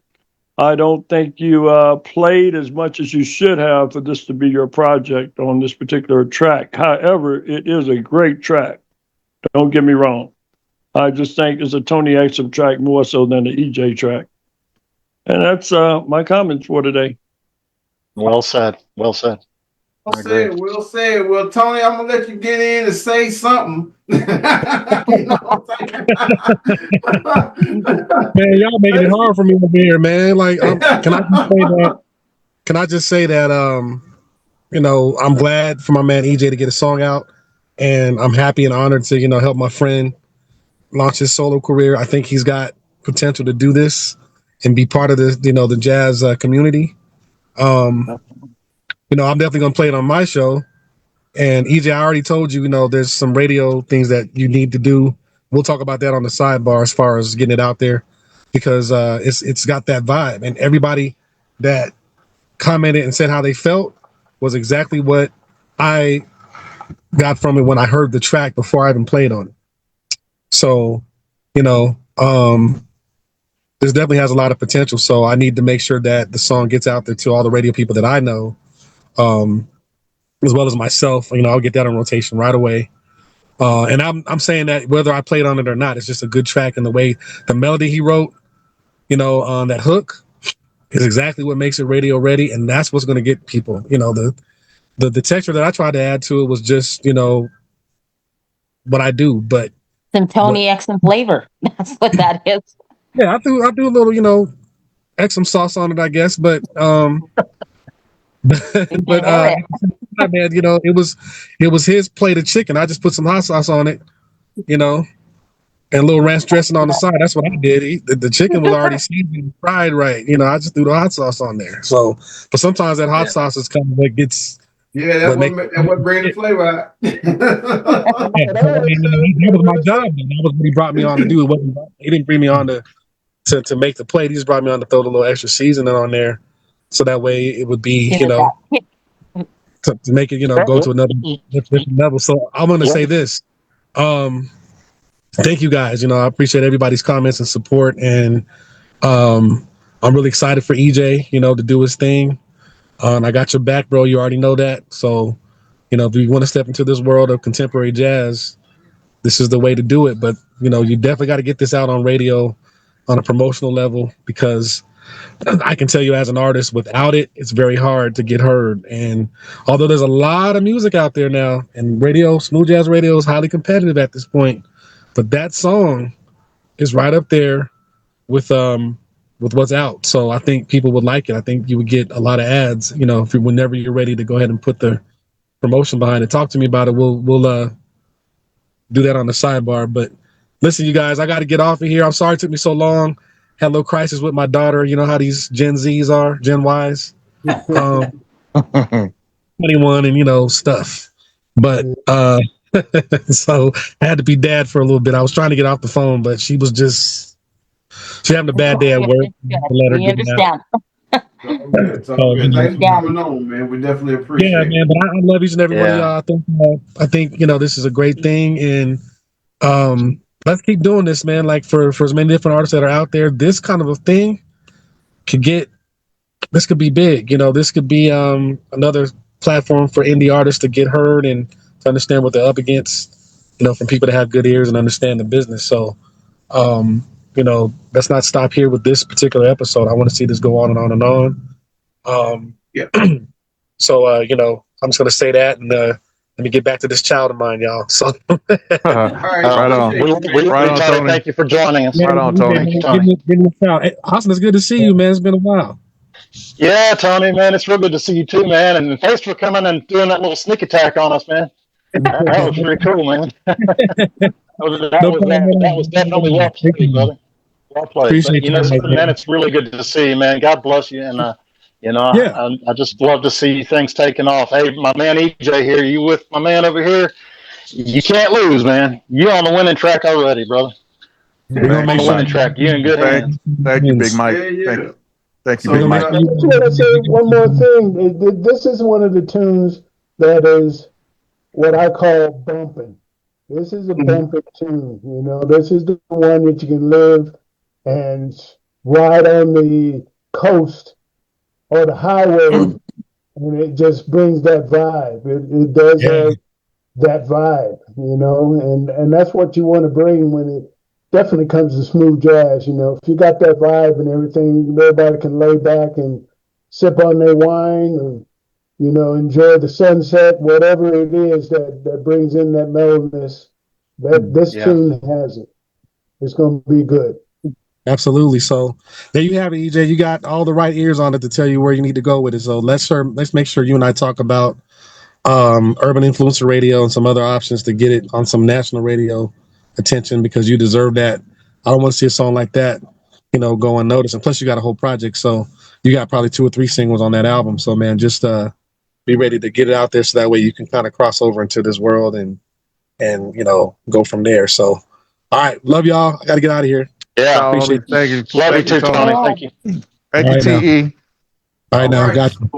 I don't think you played as much as you should have for this to be your project on this particular track. However, it is a great track. Don't get me wrong. I just think it's a Tony Exum track more so than the EJ track. And that's my comments for today. Well said. Well said. We'll say it. Well, Tony, I'm gonna let you get in and say something. You know what I'm saying? Man, y'all making it hard for me over here, man. Like, can I just say that? Can I just say that? I'm glad for my man EJ to get a song out, and I'm happy and honored to help my friend launch his solo career. I think he's got potential to do this and be part of the jazz community. I'm definitely gonna play it on my show. And EJ, I already told you, there's some radio things that you need to do. We'll talk about that on the sidebar as far as getting it out there, because it's got that vibe, and everybody that commented and said how they felt was exactly what I got from it when I heard the track before I even played on it. So, this definitely has a lot of potential. So I need to make sure that the song gets out there to all the radio people that I know, as well as myself. I'll get that on rotation right away. And I'm saying that whether I played on it or not, it's just a good track, and the way the melody he wrote, on that hook is exactly what makes it radio ready, and that's what's going to get people. The texture that I tried to add to it was just what I do, but Some Tony X and flavor. That's what that is. yeah, I do a little X some sauce on it, I guess, but but man, it was his plate of chicken. I just put some hot sauce on it, and a little ranch dressing on the side. That's what I did. The chicken was already seasoned and fried right. I just threw the hot sauce on there. So, but sometimes that hot sauce is kind of what gets. Yeah, that's what brings the flavor out. That was my job. That was what he brought me on to do. He didn't bring me on to make the plate. He just brought me on to throw the little extra seasoning on there, so that way it would be to make it go to another different level. So I'm going to say this. Thank you guys. I appreciate everybody's comments and support, and I'm really excited for EJ, to do his thing. I got your back, bro. You already know that. So, if you want to step into this world of contemporary jazz, this is the way to do it. But, you definitely got to get this out on radio on a promotional level, because I can tell you as an artist, without it, it's very hard to get heard. And although there's a lot of music out there now, and smooth jazz radio is highly competitive at this point, but that song is right up there with what's out. So I think people would like it. I think you would get a lot of ads, whenever you're ready to go ahead and put the promotion behind it. Talk to me about it. We'll do that on the sidebar. But listen, you guys, I got to get off of here. I'm sorry it took me so long. Had a little crisis with my daughter. You know how these Gen Zs are, Gen Ys, 21 and stuff. But so I had to be dad for a little bit. I was trying to get off the phone, but she having a bad day at work. We understand. It's all good. Thanks for coming on, man. We definitely appreciate it. Yeah, man. But I love each and every one of y'all. I think this is a great thing, and let's keep doing this, man. Like for as many different artists that are out there, this kind of a thing could be big. This could be another platform for indie artists to get heard and to understand what they're up against. From people that have good ears and understand the business. So, let's not stop here with this particular episode. I want to see this go on and on and on. Yeah. So, I'm just gonna say that, and let me get back to this child of mine, y'all. So, all right, right on. Right on, Tony. Thank you for joining us. Right on, Tony. Hey, Austin, it's good to see you, man. It's been a while. Yeah, Tony, man, it's real good to see you too, man. And thanks for coming and doing that little sneak attack on us, man. That was pretty cool, man. that was definitely well played, brother. Well played. Appreciate but, man, it's really good to see you, man. God bless you. And, I just love to see things taking off. Hey, my man EJ here, you with my man over here? You can't lose, man. You're on the winning track already, brother. You're on the winning track. You're in good hands. Thank you, Big Mike. Yeah. Thank you, Big Mike. I just want to say one more thing. This is one of the tunes that is what I call bumping. This is a bumping tune. This is the one that you can live and ride on the coast or the highway, and it just brings that vibe. It does have that vibe, and that's what you want to bring when it definitely comes to smooth jazz. If you got that vibe and everything, everybody can lay back and sip on their wine enjoy the sunset, whatever it is that brings in that mellowness. That this tune has it. It's going to be good. Absolutely. So there you have it, EJ. You got all the right ears on it to tell you where you need to go with it. So let's make sure you and I talk about urban influencer radio and some other options to get it on some national radio attention, because you deserve that. I don't want to see a song like that, go unnoticed. And plus you got a whole project. So you got probably 2 or 3 singles on that album. So man, just be ready to get it out there so that way you can kind of cross over into this world and go from there. So all right, love y'all. I gotta get out of here. Yeah. Appreciate Tony, thank you. Love you Thank you, too, Tony. Tony. Thank you. Thank All you, right now. TE. All right now, got you.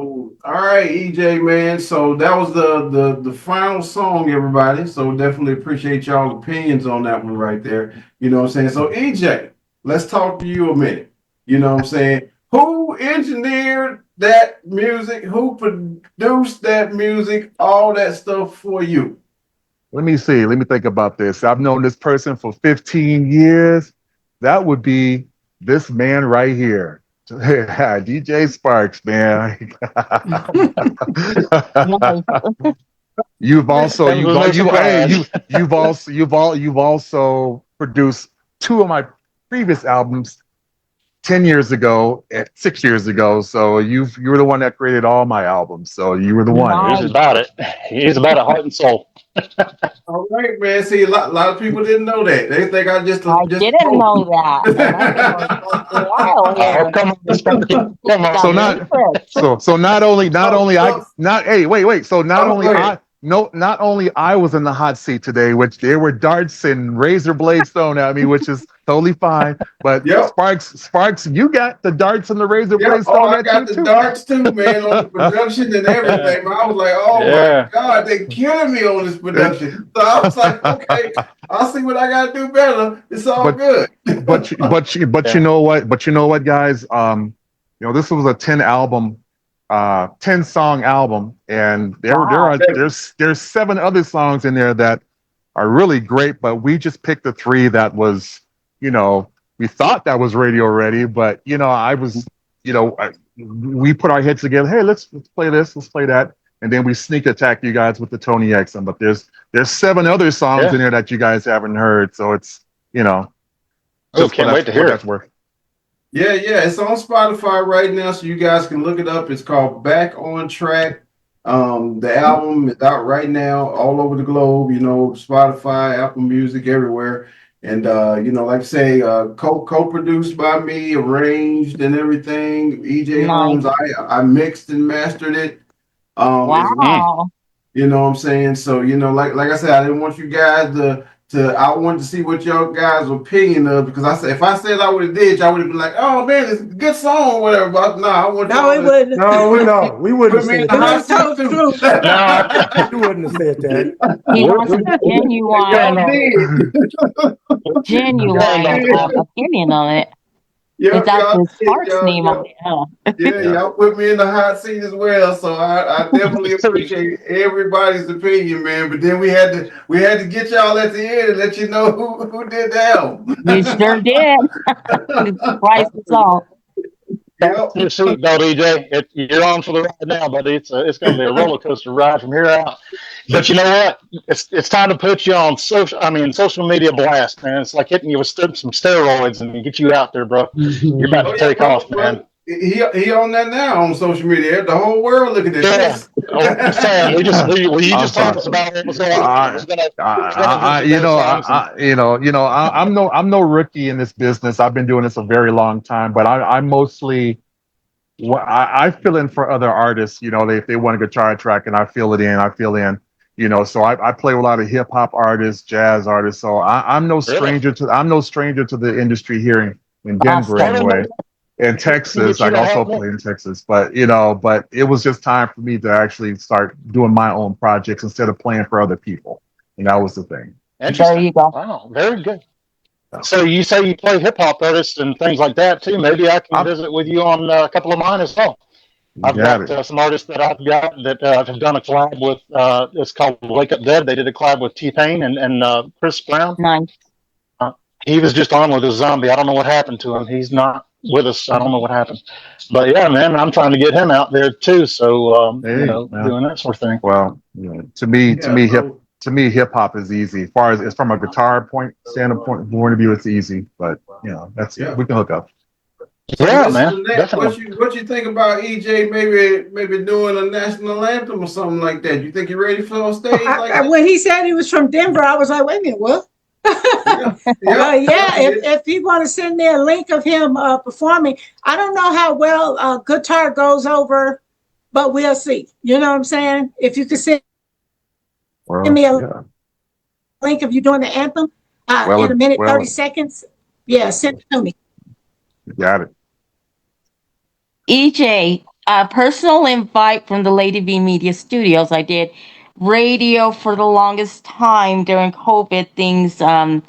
All right, EJ, man. So that was the final song, everybody. So definitely appreciate y'all opinions on that one right there. You know what I'm saying? So EJ, let's talk to you a minute. You know what I'm saying? Who engineered that music? Who produced that music? All that stuff for you. Let me see. Let me think about this. I've known this person for 15 years. That would be this man right here. DJ Sparks, man. You've also produced 2 of my previous albums 10 years ago and 6 years ago. So you were the one that created all my albums. So you were the one. He's about it. He's about it, heart and soul. All right, man. See, a lot of people didn't know that. They think I just didn't know that. And I've been on for a while here. Come on, Sparky. Come on. So not only not only I was in the hot seat today, which there were darts and razor blades thrown at me, which is totally fine. But Sparks, you got the darts and the razor blades thrown at you too. I got the darts too, man, on the production and everything. I was like, oh my God, they're killing me on this production. So I was like, okay, I'll see what I got to do better. It's all good. But you know what? But you know what, guys? This was a 10 song album, and there's 7 other songs in there that are really great, but we just picked the 3 that was, we thought that was radio ready, but we put our heads together. Hey, let's play this, let's play that, and then we sneak attack you guys with the Tony X. But there's 7 other songs in there that you guys haven't heard, so it's just can't wait to hear it. Yeah, it's on Spotify right now, so you guys can look it up. It's called Back on Track. The album is out right now all over the globe, Spotify, Apple Music, everywhere. And, like I say, co-produced by me, arranged and everything. EJ Holmes, I mixed and mastered it. Wow. You know what I'm saying? So, like I said, I didn't want you guys I wanted to see what y'all guys' opinion of, because I said if I said I would have did, y'all would have been like, "Oh man, it's a good song, or whatever." But I want No, we wouldn't say that. No, you wouldn't have said that. He wants a genuine opinion on it. Without the Sparks name on it, huh? Y'all put me in the hot seat as well, so I definitely appreciate everybody's opinion, man. But then we had to get y'all at the end and let you know who did the album. You sure did. Surprise us all. You're sweet, though, DJ. You're on for the ride now, buddy. It's going to be a roller coaster ride from here out. But you know what? It's time to put you on social media blast, man. It's like hitting you with some steroids and get you out there, bro. You're about to take off, man. He on that now on social media. The whole world looking at this. Sam, you just told us about what was going on. I'm no rookie in this business. I've been doing this a very long time, but I'm mostly I fill in for other artists. If they want a guitar track and I fill in. So I play with a lot of hip hop artists, jazz artists. So I'm no stranger to the industry here in Denver anyway. In Texas, I also play in Texas, but it was just time for me to actually start doing my own projects instead of playing for other people, and that was the thing. There you go. Wow, very good. So you say you play hip hop artists and things like that too. Maybe I can visit with you on a couple of mine as well. I've got some artists that I've got that have done a collab with. It's called Wake Up Dead. They did a collab with T-Pain and Chris Brown. Nice. He was just on with a zombie. I don't know what happened to him. He's not with us. I don't know what happened, but yeah, man, I'm trying to get him out there too. So Hey, doing that sort of thing. well, to me, hip hop is easy. As far as from a guitar standpoint of view, it's easy. But that's we can hook up. Yeah, man, definitely. What you think about EJ maybe doing a national anthem or something like that? You think you're ready for on stage like that? When he said he was from Denver, I was like, wait a minute, what? If you want to send me a link of him performing, I don't know how well guitar goes over, but we'll see. You know what I'm saying? If you could send me a link of you doing the anthem in a minute, 30 seconds, send it to me. Got it. EJ, a personal invite from the Lady V Media Studios. I did radio for the longest time during COVID. Things kind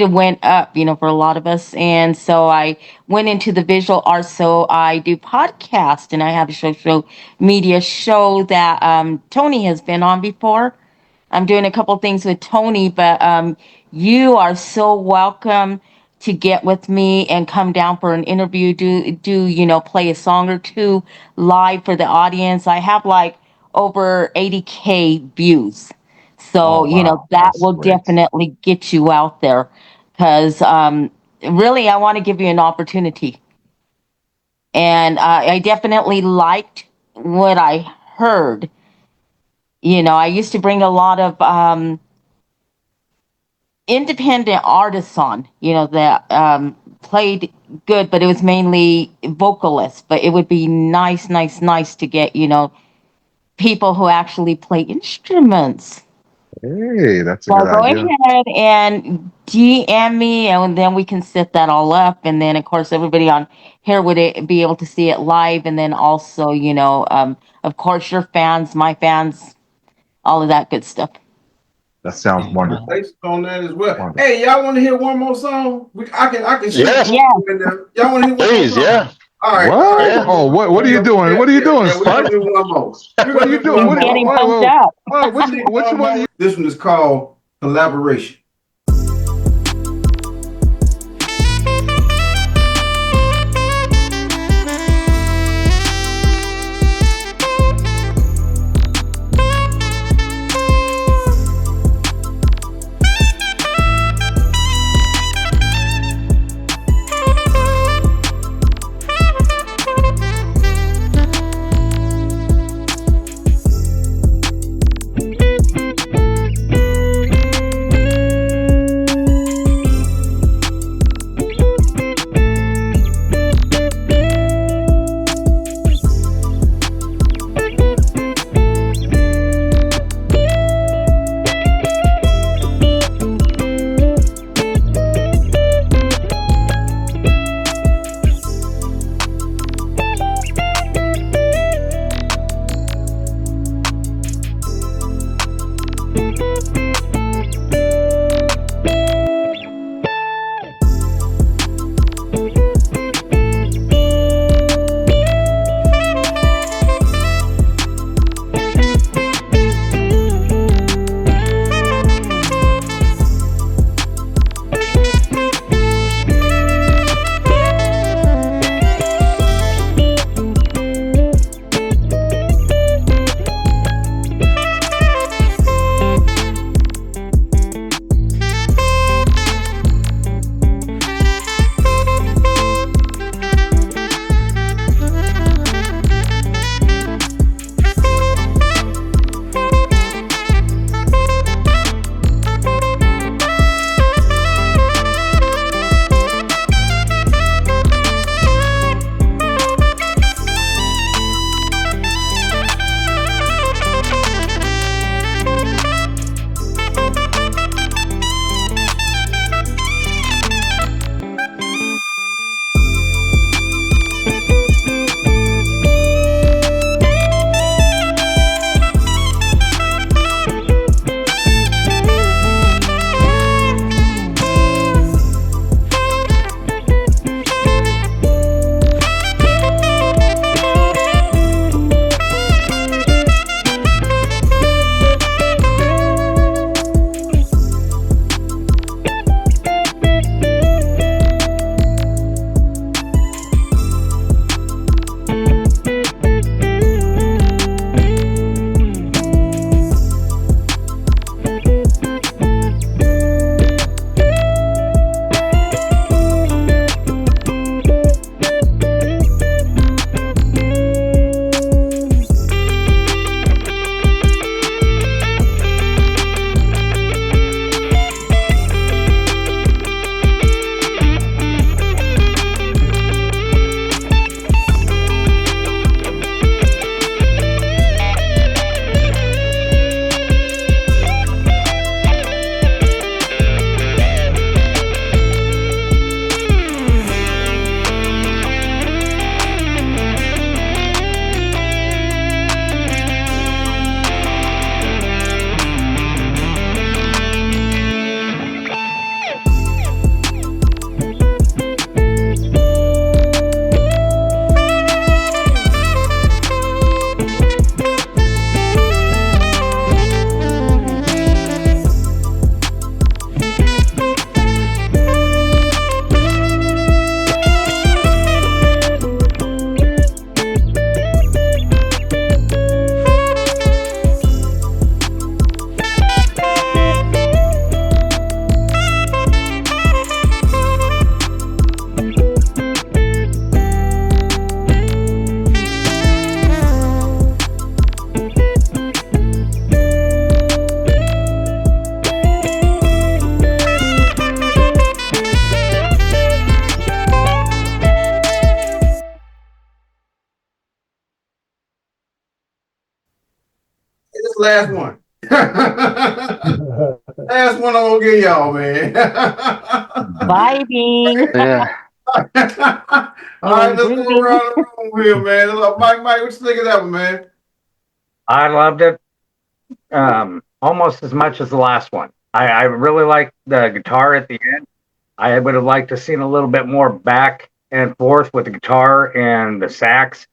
of went up, for a lot of us. And so I went into the visual arts. So I do podcast, and I have a social media show that Tony has been on before. I'm doing a couple things with Tony, but you are so welcome to get with me and come down for an interview, play a song or two live for the audience. I have like over 80K views. So, that That's will great. Definitely get you out there, because really, I want to give you an opportunity. And I definitely liked what I heard. I used to bring a lot of independent artists on, that played good, but it was mainly vocalists. But it would be nice to get, people who actually play instruments. Hey, that's a good idea. Go ahead and DM me, and then we can set that all up. And then, of course, everybody on here would be able to see it live. And then also, of course, your fans, my fans, all of that good stuff. That sounds wonderful. Based on that as well. Wonderful. Hey, y'all want to hear one more song? I can. Yes. Yeah. Y'all want to hear one Please, more song? Yeah. All right. What? Yeah. Oh, what are you doing? What are you doing, Spark? We're gonna do one more. What are you doing? He's getting pumped up. Which one? This one is called Collaboration. last one. Last one I'm gonna give y'all, man. Vibing. Yeah. All right, let's go around the room here, man. Mike, what you think of that one, man? I loved it almost as much as the last one. I really liked the guitar at the end. I would have liked to seen a little bit more back and forth with the guitar and the sax.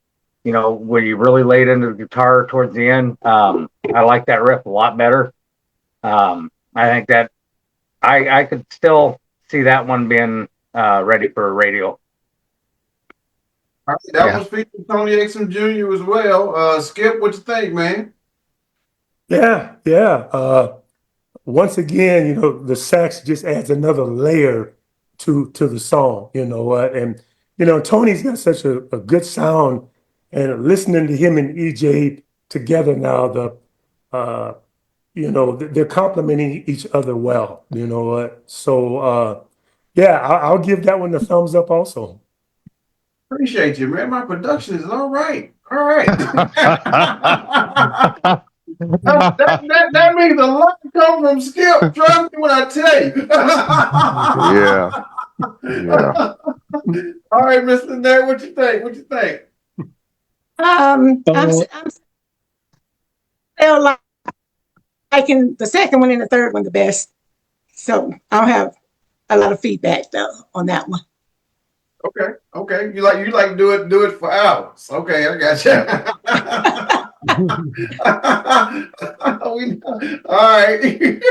You know, when you really laid into the guitar towards the end. I like that riff a lot better. I think that I could still see that one being ready for radio. All right, that was featuring Tony Exum Jr. as well. Skip, what you think, man? Yeah. Once again, the sax just adds another layer to the song, and Tony's got such a good sound, and listening to him and EJ together now, they're complementing each other well, so yeah, I'll give that one the thumbs up also. Appreciate you, man. My production is all right. All right. that means a lot come from Skip. Trust me when I tell you. Yeah. All right, Mr. Nerd, what you think? I'm still liking the second one and the third one the best. So I don't have a lot of feedback though on that one. Okay. You like do it for hours. Okay, I got you. All right.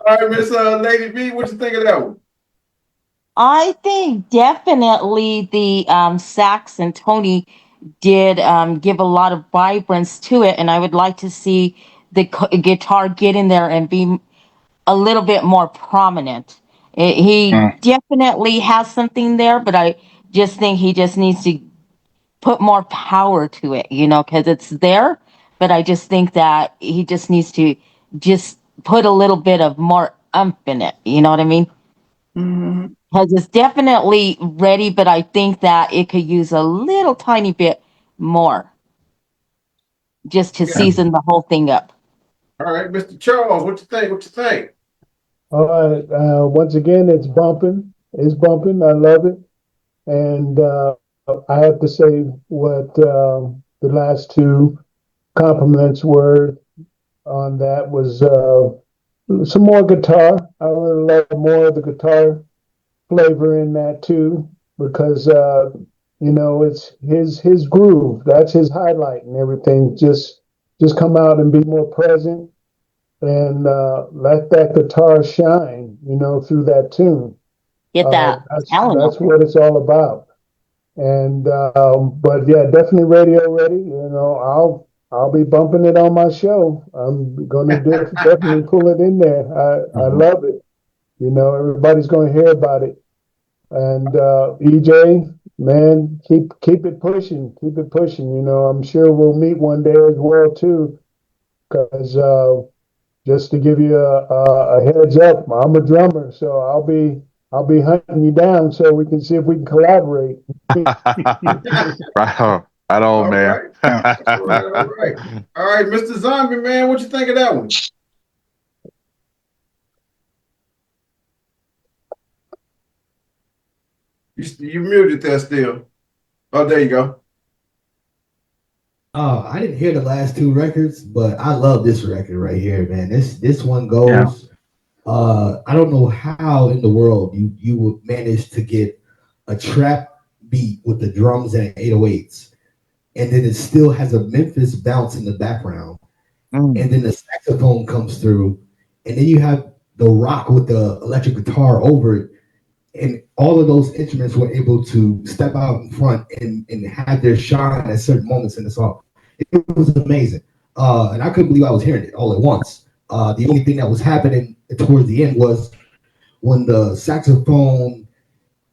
All right, Miss Lady B, what you think of that one? I think definitely the sax and Tony did give a lot of vibrance to it, and I would like to see the guitar get in there and be a little bit more prominent. He definitely has something there, but I just think he just needs to put more power to it, because it's there, but I just think that he just needs to just put a little bit of more umph in it. You know what I mean? Because it's definitely ready, but I think that it could use a little tiny bit more just to season the whole thing up. All right, Mr. Charles, what you think? All right. Once again, it's bumping. It's bumping. I love it. And I have to say what the last two compliments were on that was some more guitar. I would love more of the guitar flavor in that too, because it's his groove. That's his highlight and everything. Just come out and be more present and let that guitar shine, through that tune. Get that talent. That's what it's all about. And but yeah, definitely radio ready. I'll be bumping it on my show. I'm gonna definitely pull it in there. I love it. Everybody's gonna hear about it. And EJ, man, keep it pushing. Keep it pushing. I'm sure we'll meet one day as well too. Because just to give you a heads up, I'm a drummer, so I'll be hunting you down so we can see if we can collaborate. Right on, man. All right, Mr. Zombie, man, what you think of that one? You muted there still. Oh, there you go. I didn't hear the last two records, but I love this record right here, man. This one goes. I don't know how in the world you would manage to get a trap beat with the drums and 808s, and then it still has a Memphis bounce in the background, and then the saxophone comes through, and then you have the rock with the electric guitar over it, and all of those instruments were able to step out in front and have their shine at certain moments in the song. It was amazing. And I couldn't believe I was hearing it all at once. The only thing that was happening towards the end was when the saxophone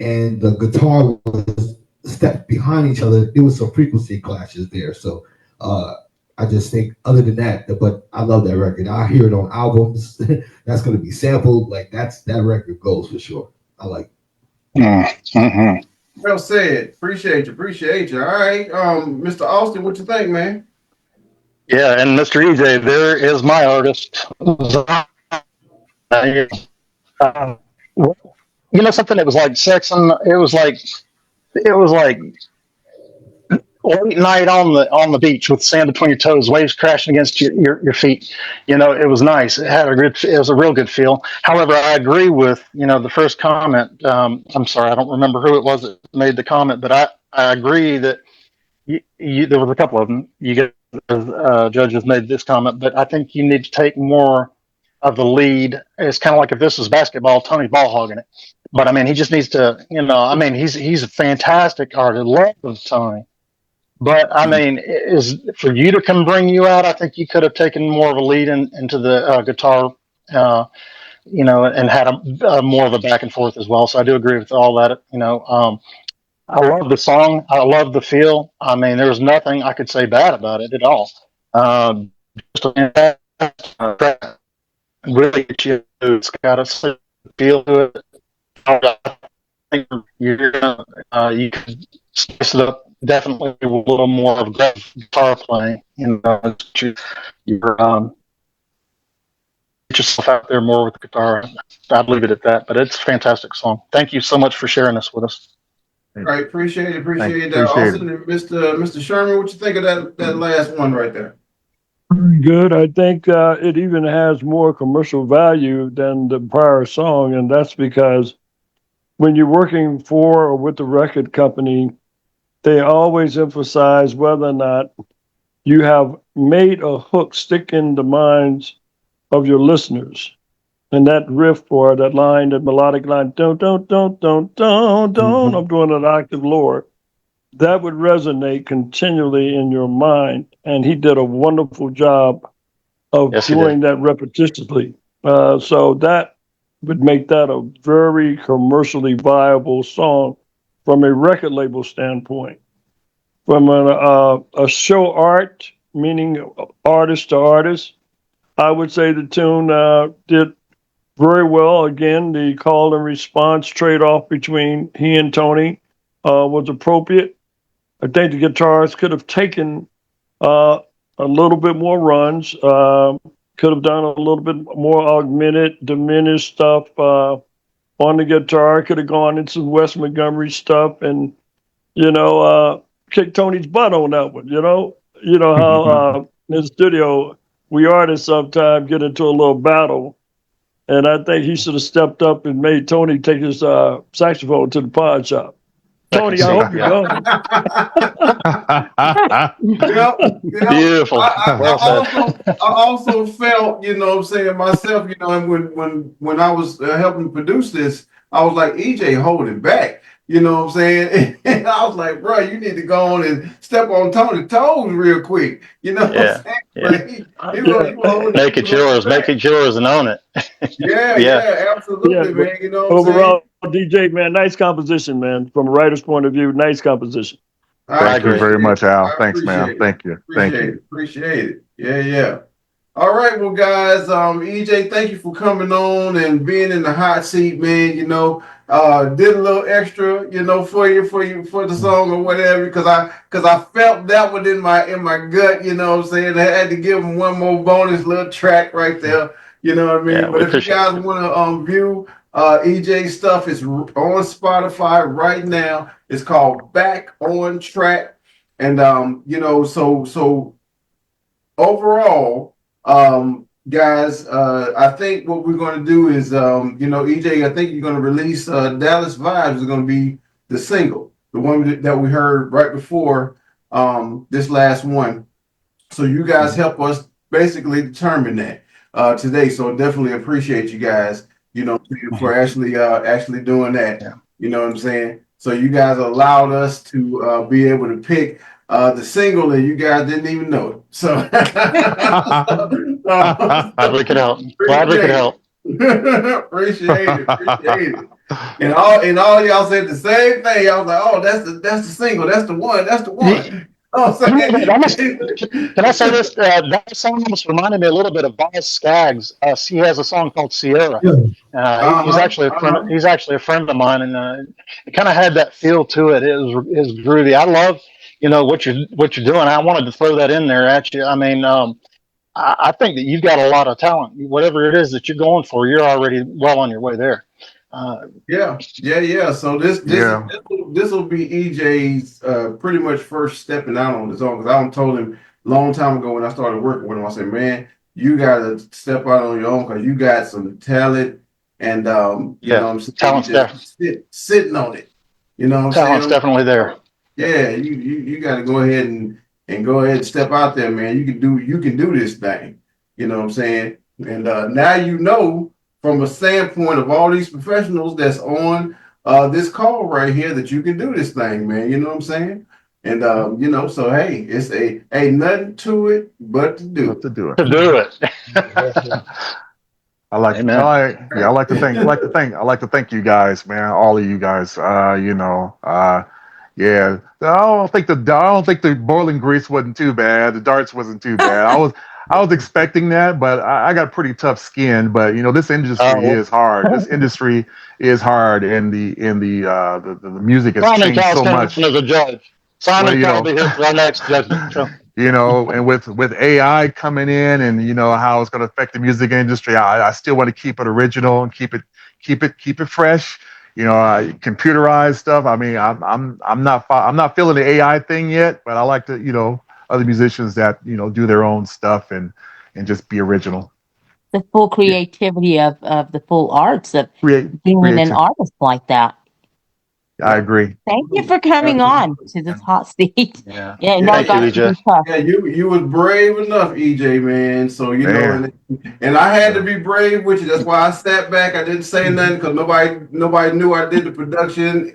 and the guitar was stepped behind each other, there was some frequency clashes there. So I just think other than that, but I love that record. I hear it on albums. That's going to be sampled. Like that record goes for sure. I like it. Well said. Appreciate you. All right. Mr. Austin, what you think, man? Yeah, and Mr. EJ, there is my artist. You know something? It was like sex, and it was like late night on the beach with sand between your toes, waves crashing against your feet. You know, it was nice. It was a real good feel. However, I agree with the first comment. I'm sorry, I don't remember who it was that made the comment, but I agree that there was a couple of them. You guys, judges, made this comment, but I think you need to take more of the lead. It's kind of like if this was basketball, Tony's ball hogging it. But I mean, he just needs to, he's a fantastic artist. Love Tony. But I mean, is for you to come bring you out. I think you could have taken more of a lead into the guitar, and had a more of a back and forth as well. So I do agree with all that. I love the song. I love the feel. I mean, there's nothing I could say bad about it at all. Just a fantastic track. Really, it's got a feel to it. I think you could spice it up definitely with a little more of guitar playing. You're get yourself out there more with the guitar. I'd leave it at that. But it's a fantastic song. Thank you so much for sharing this with us. All right, appreciate it. Appreciate Austin and Mr. Sherman, what you think of that last one right there? Good. I think it even has more commercial value than the prior song, and that's because when you're working for or with the record company, they always emphasize whether or not you have made a hook stick in the minds of your listeners. And that riff or that line, that melodic line, don't, I'm doing an octave lower. That would resonate continually in your mind. And he did a wonderful job of doing that repetitiously. So that would make that a very commercially viable song from a record label standpoint. From a show art, meaning artist to artist, I would say the tune did very well. Again, the call and response trade-off between he and Tony was appropriate. I think the guitarist could have taken a little bit more runs, could have done a little bit more augmented, diminished stuff on the guitar, could have gone into some Wes Montgomery stuff and, kick Tony's butt on that one, You know how in the studio, we artists sometimes get into a little battle. And I think he should have stepped up and made Tony take his saxophone to the pawn shop. Tony, I hope you're going. Beautiful. I also felt, myself, and when I was helping produce this, I was like, EJ holding back. You know what I'm saying? And I was like, bro, you need to go on and step on Tony's toes real quick. You know what I'm saying? Yeah. Make it yours and own it. Yeah, absolutely, man. You know what overall, I'm saying? DJ, man, nice composition, man. From a writer's point of view, nice composition. Thank you very much, Al. Thanks, man. Thank you. Appreciate it. Yeah. All right, well, guys, EJ, thank you for coming on and being in the hot seat, man. Did a little extra, for the song or whatever, because I felt that one in my gut. You know what I'm saying? I had to give him one more bonus little track right there. You know what I mean? Yeah, but if you guys want to view EJ's stuff, it's on Spotify right now. It's called Back on Track, and so overall. Guys, I think what we're going to do is, EJ, I think you're going to release Dallas Vibes is going to be the single, the one that we heard right before this last one. So you guys help us basically determine that today. So definitely appreciate you guys, for actually doing that. Yeah. You know what I'm saying? So you guys allowed us to be able to pick the single, and you guys didn't even know it. So glad we could help. Appreciate it. And all y'all said the same thing. I was like, oh, that's the single. That's the one. Oh, can I say this? That song almost reminded me a little bit of Boz Scaggs. He has a song called Sierra. He's actually a friend of mine, and it kind of had that feel to it. It was groovy. I love what you're doing. I wanted to throw that in there at you. I mean, I think that you've got a lot of talent. Whatever it is that you're going for, you're already well on your way there. Yeah. So this Yeah. this will be EJ's pretty much first stepping out on his own, because I told him a long time ago when I started working with him. I said, man, you got to step out on your own because you got some talent, and you know what I'm saying, Talent's you just sitting on it. You know what I'm talent's saying? definitely there. Yeah, you got to go ahead and go ahead and step out there, man. You can do this thing. You know what I'm saying? And now you know, from a standpoint of all these professionals that's on this call right here, that you can do this thing, man. You know what I'm saying? And you know, so hey, it's ain't nothing to it but to do. To do it. To do it. I like to thank you guys, man. All of you guys. Yeah. I don't think the boiling grease wasn't too bad. The darts wasn't too bad. I was expecting that, but I got pretty tough skin. But this industry is hard. This industry is hard, and the music has changed so much. As a judge. Simon Well, will be here for our next judgment. So. And with AI coming in, and how it's going to affect the music industry, I still want to keep it original and keep it fresh. Computerized stuff. I mean, I'm not feeling the AI thing yet, but I like to other musicians that do their own stuff and just be original. The full creativity of the full arts of being an artist like that. I agree. Thank you for coming on to this hot seat. Yeah. Thank you, EJ. Yeah, you was brave enough, EJ, man. So know, and I had to be brave with you. That's why I sat back. I didn't say nothing because nobody knew I did the production,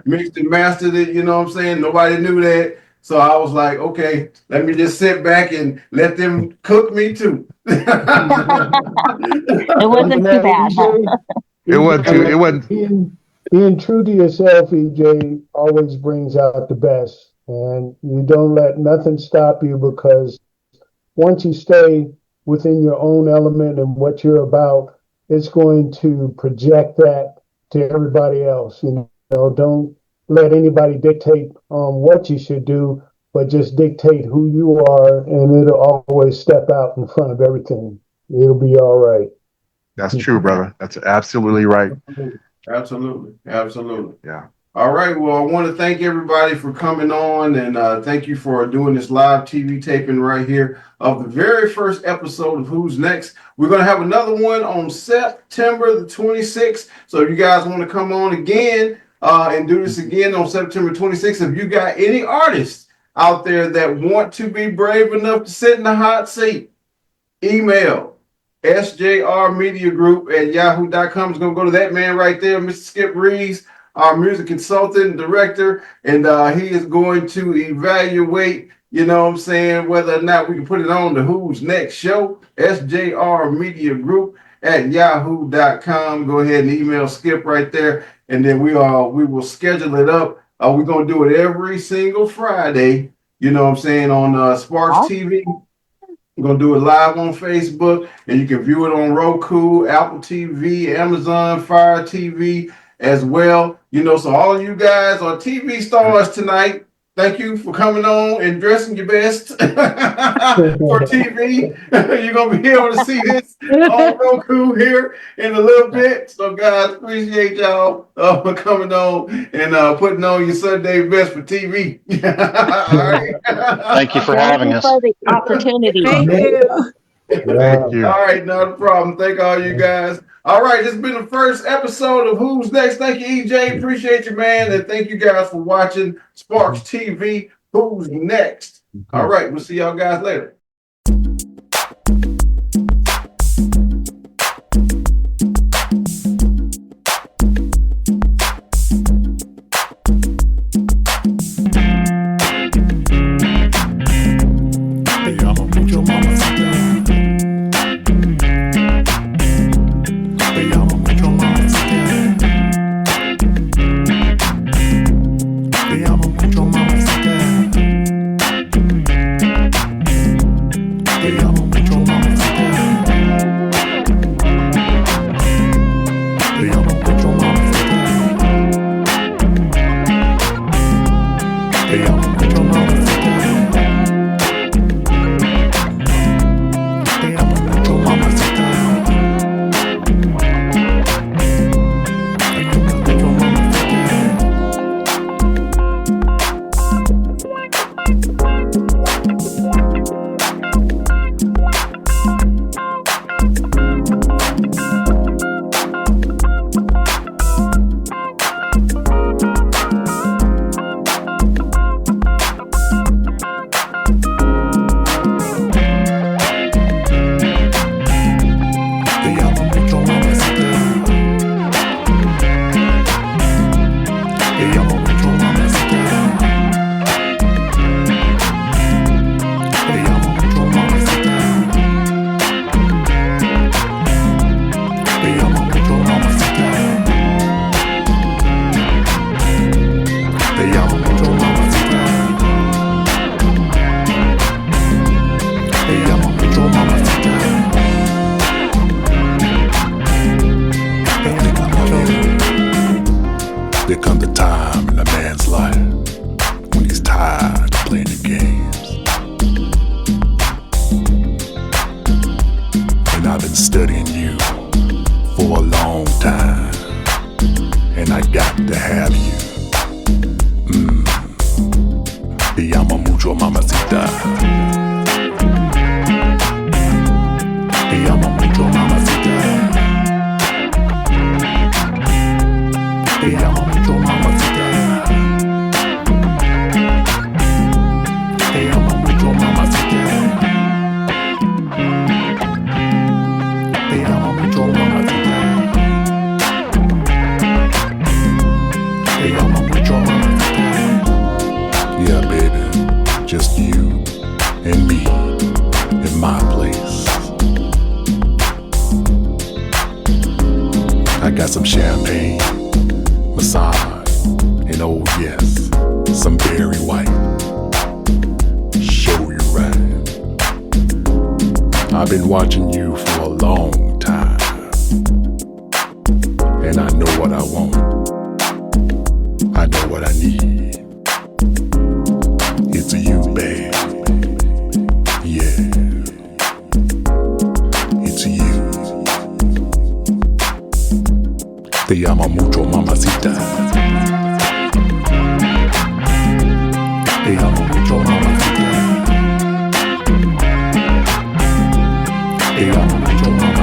mixed and mastered it. You know what I'm saying? Nobody knew that. So I was like, okay, let me just sit back and let them cook me too. It wasn't too bad. It wasn't. Being true to yourself, EJ, always brings out the best. And you don't let nothing stop you, because once you stay within your own element and what you're about, it's going to project that to everybody else. Don't let anybody dictate what you should do, but just dictate who you are, and it'll always step out in front of everything. It'll be all right. That's true, brother. That's absolutely right. Absolutely. Yeah. All right. Well, I want to thank everybody for coming on, and thank you for doing this live TV taping right here of the very first episode of Who's Next. We're going to have another one on September the 26th. So if you guys want to come on again and do this again on September 26th, if you got any artists out there that want to be brave enough to sit in the hot seat, email sjrmediagroup@yahoo.com. Is going to go to that man right there, Mr. Skip Reeves, our music consultant and director, and he is going to evaluate, whether or not we can put it on the Who's Next show. sjrmediagroup@yahoo.com. Go ahead and email Skip right there, and then we will schedule it up. We're going to do it every single Friday, on Sparks TV. We're going to do it live on Facebook, and you can view it on Roku, Apple TV, Amazon, Fire TV as well. So all of you guys are TV stars tonight. Thank you for coming on and dressing your best for TV. You're going to be able to see this on Roku here in a little bit. So, guys, appreciate y'all for coming on and putting on your Sunday best for TV. All right. Thank you for having us. For the opportunity. Thank you. Thank you. All right, not a problem. Thank all you guys. All right, this has been the first episode of Who's Next. Thank you, EJ. Appreciate you, man. And thank you guys for watching Sparks TV. Who's Next? All right, we'll see y'all guys later. Te amo mucho, mamacita. Te amo mucho, mamacita. Te amo mucho, mamacita. Te amo mucho, mamacita. Te amo mucho, mamacita. Yeah, baby, just you and me in my place. I got some champagne, massage, and oh yes, some berry white. Show you right. I've been watching you for a long time, and I know what I want. I know what I need. It's you, babe. Yeah. It's you. Te amo mucho, mamacita. Te amo mucho, mamacita. Te amo mucho, mamacita.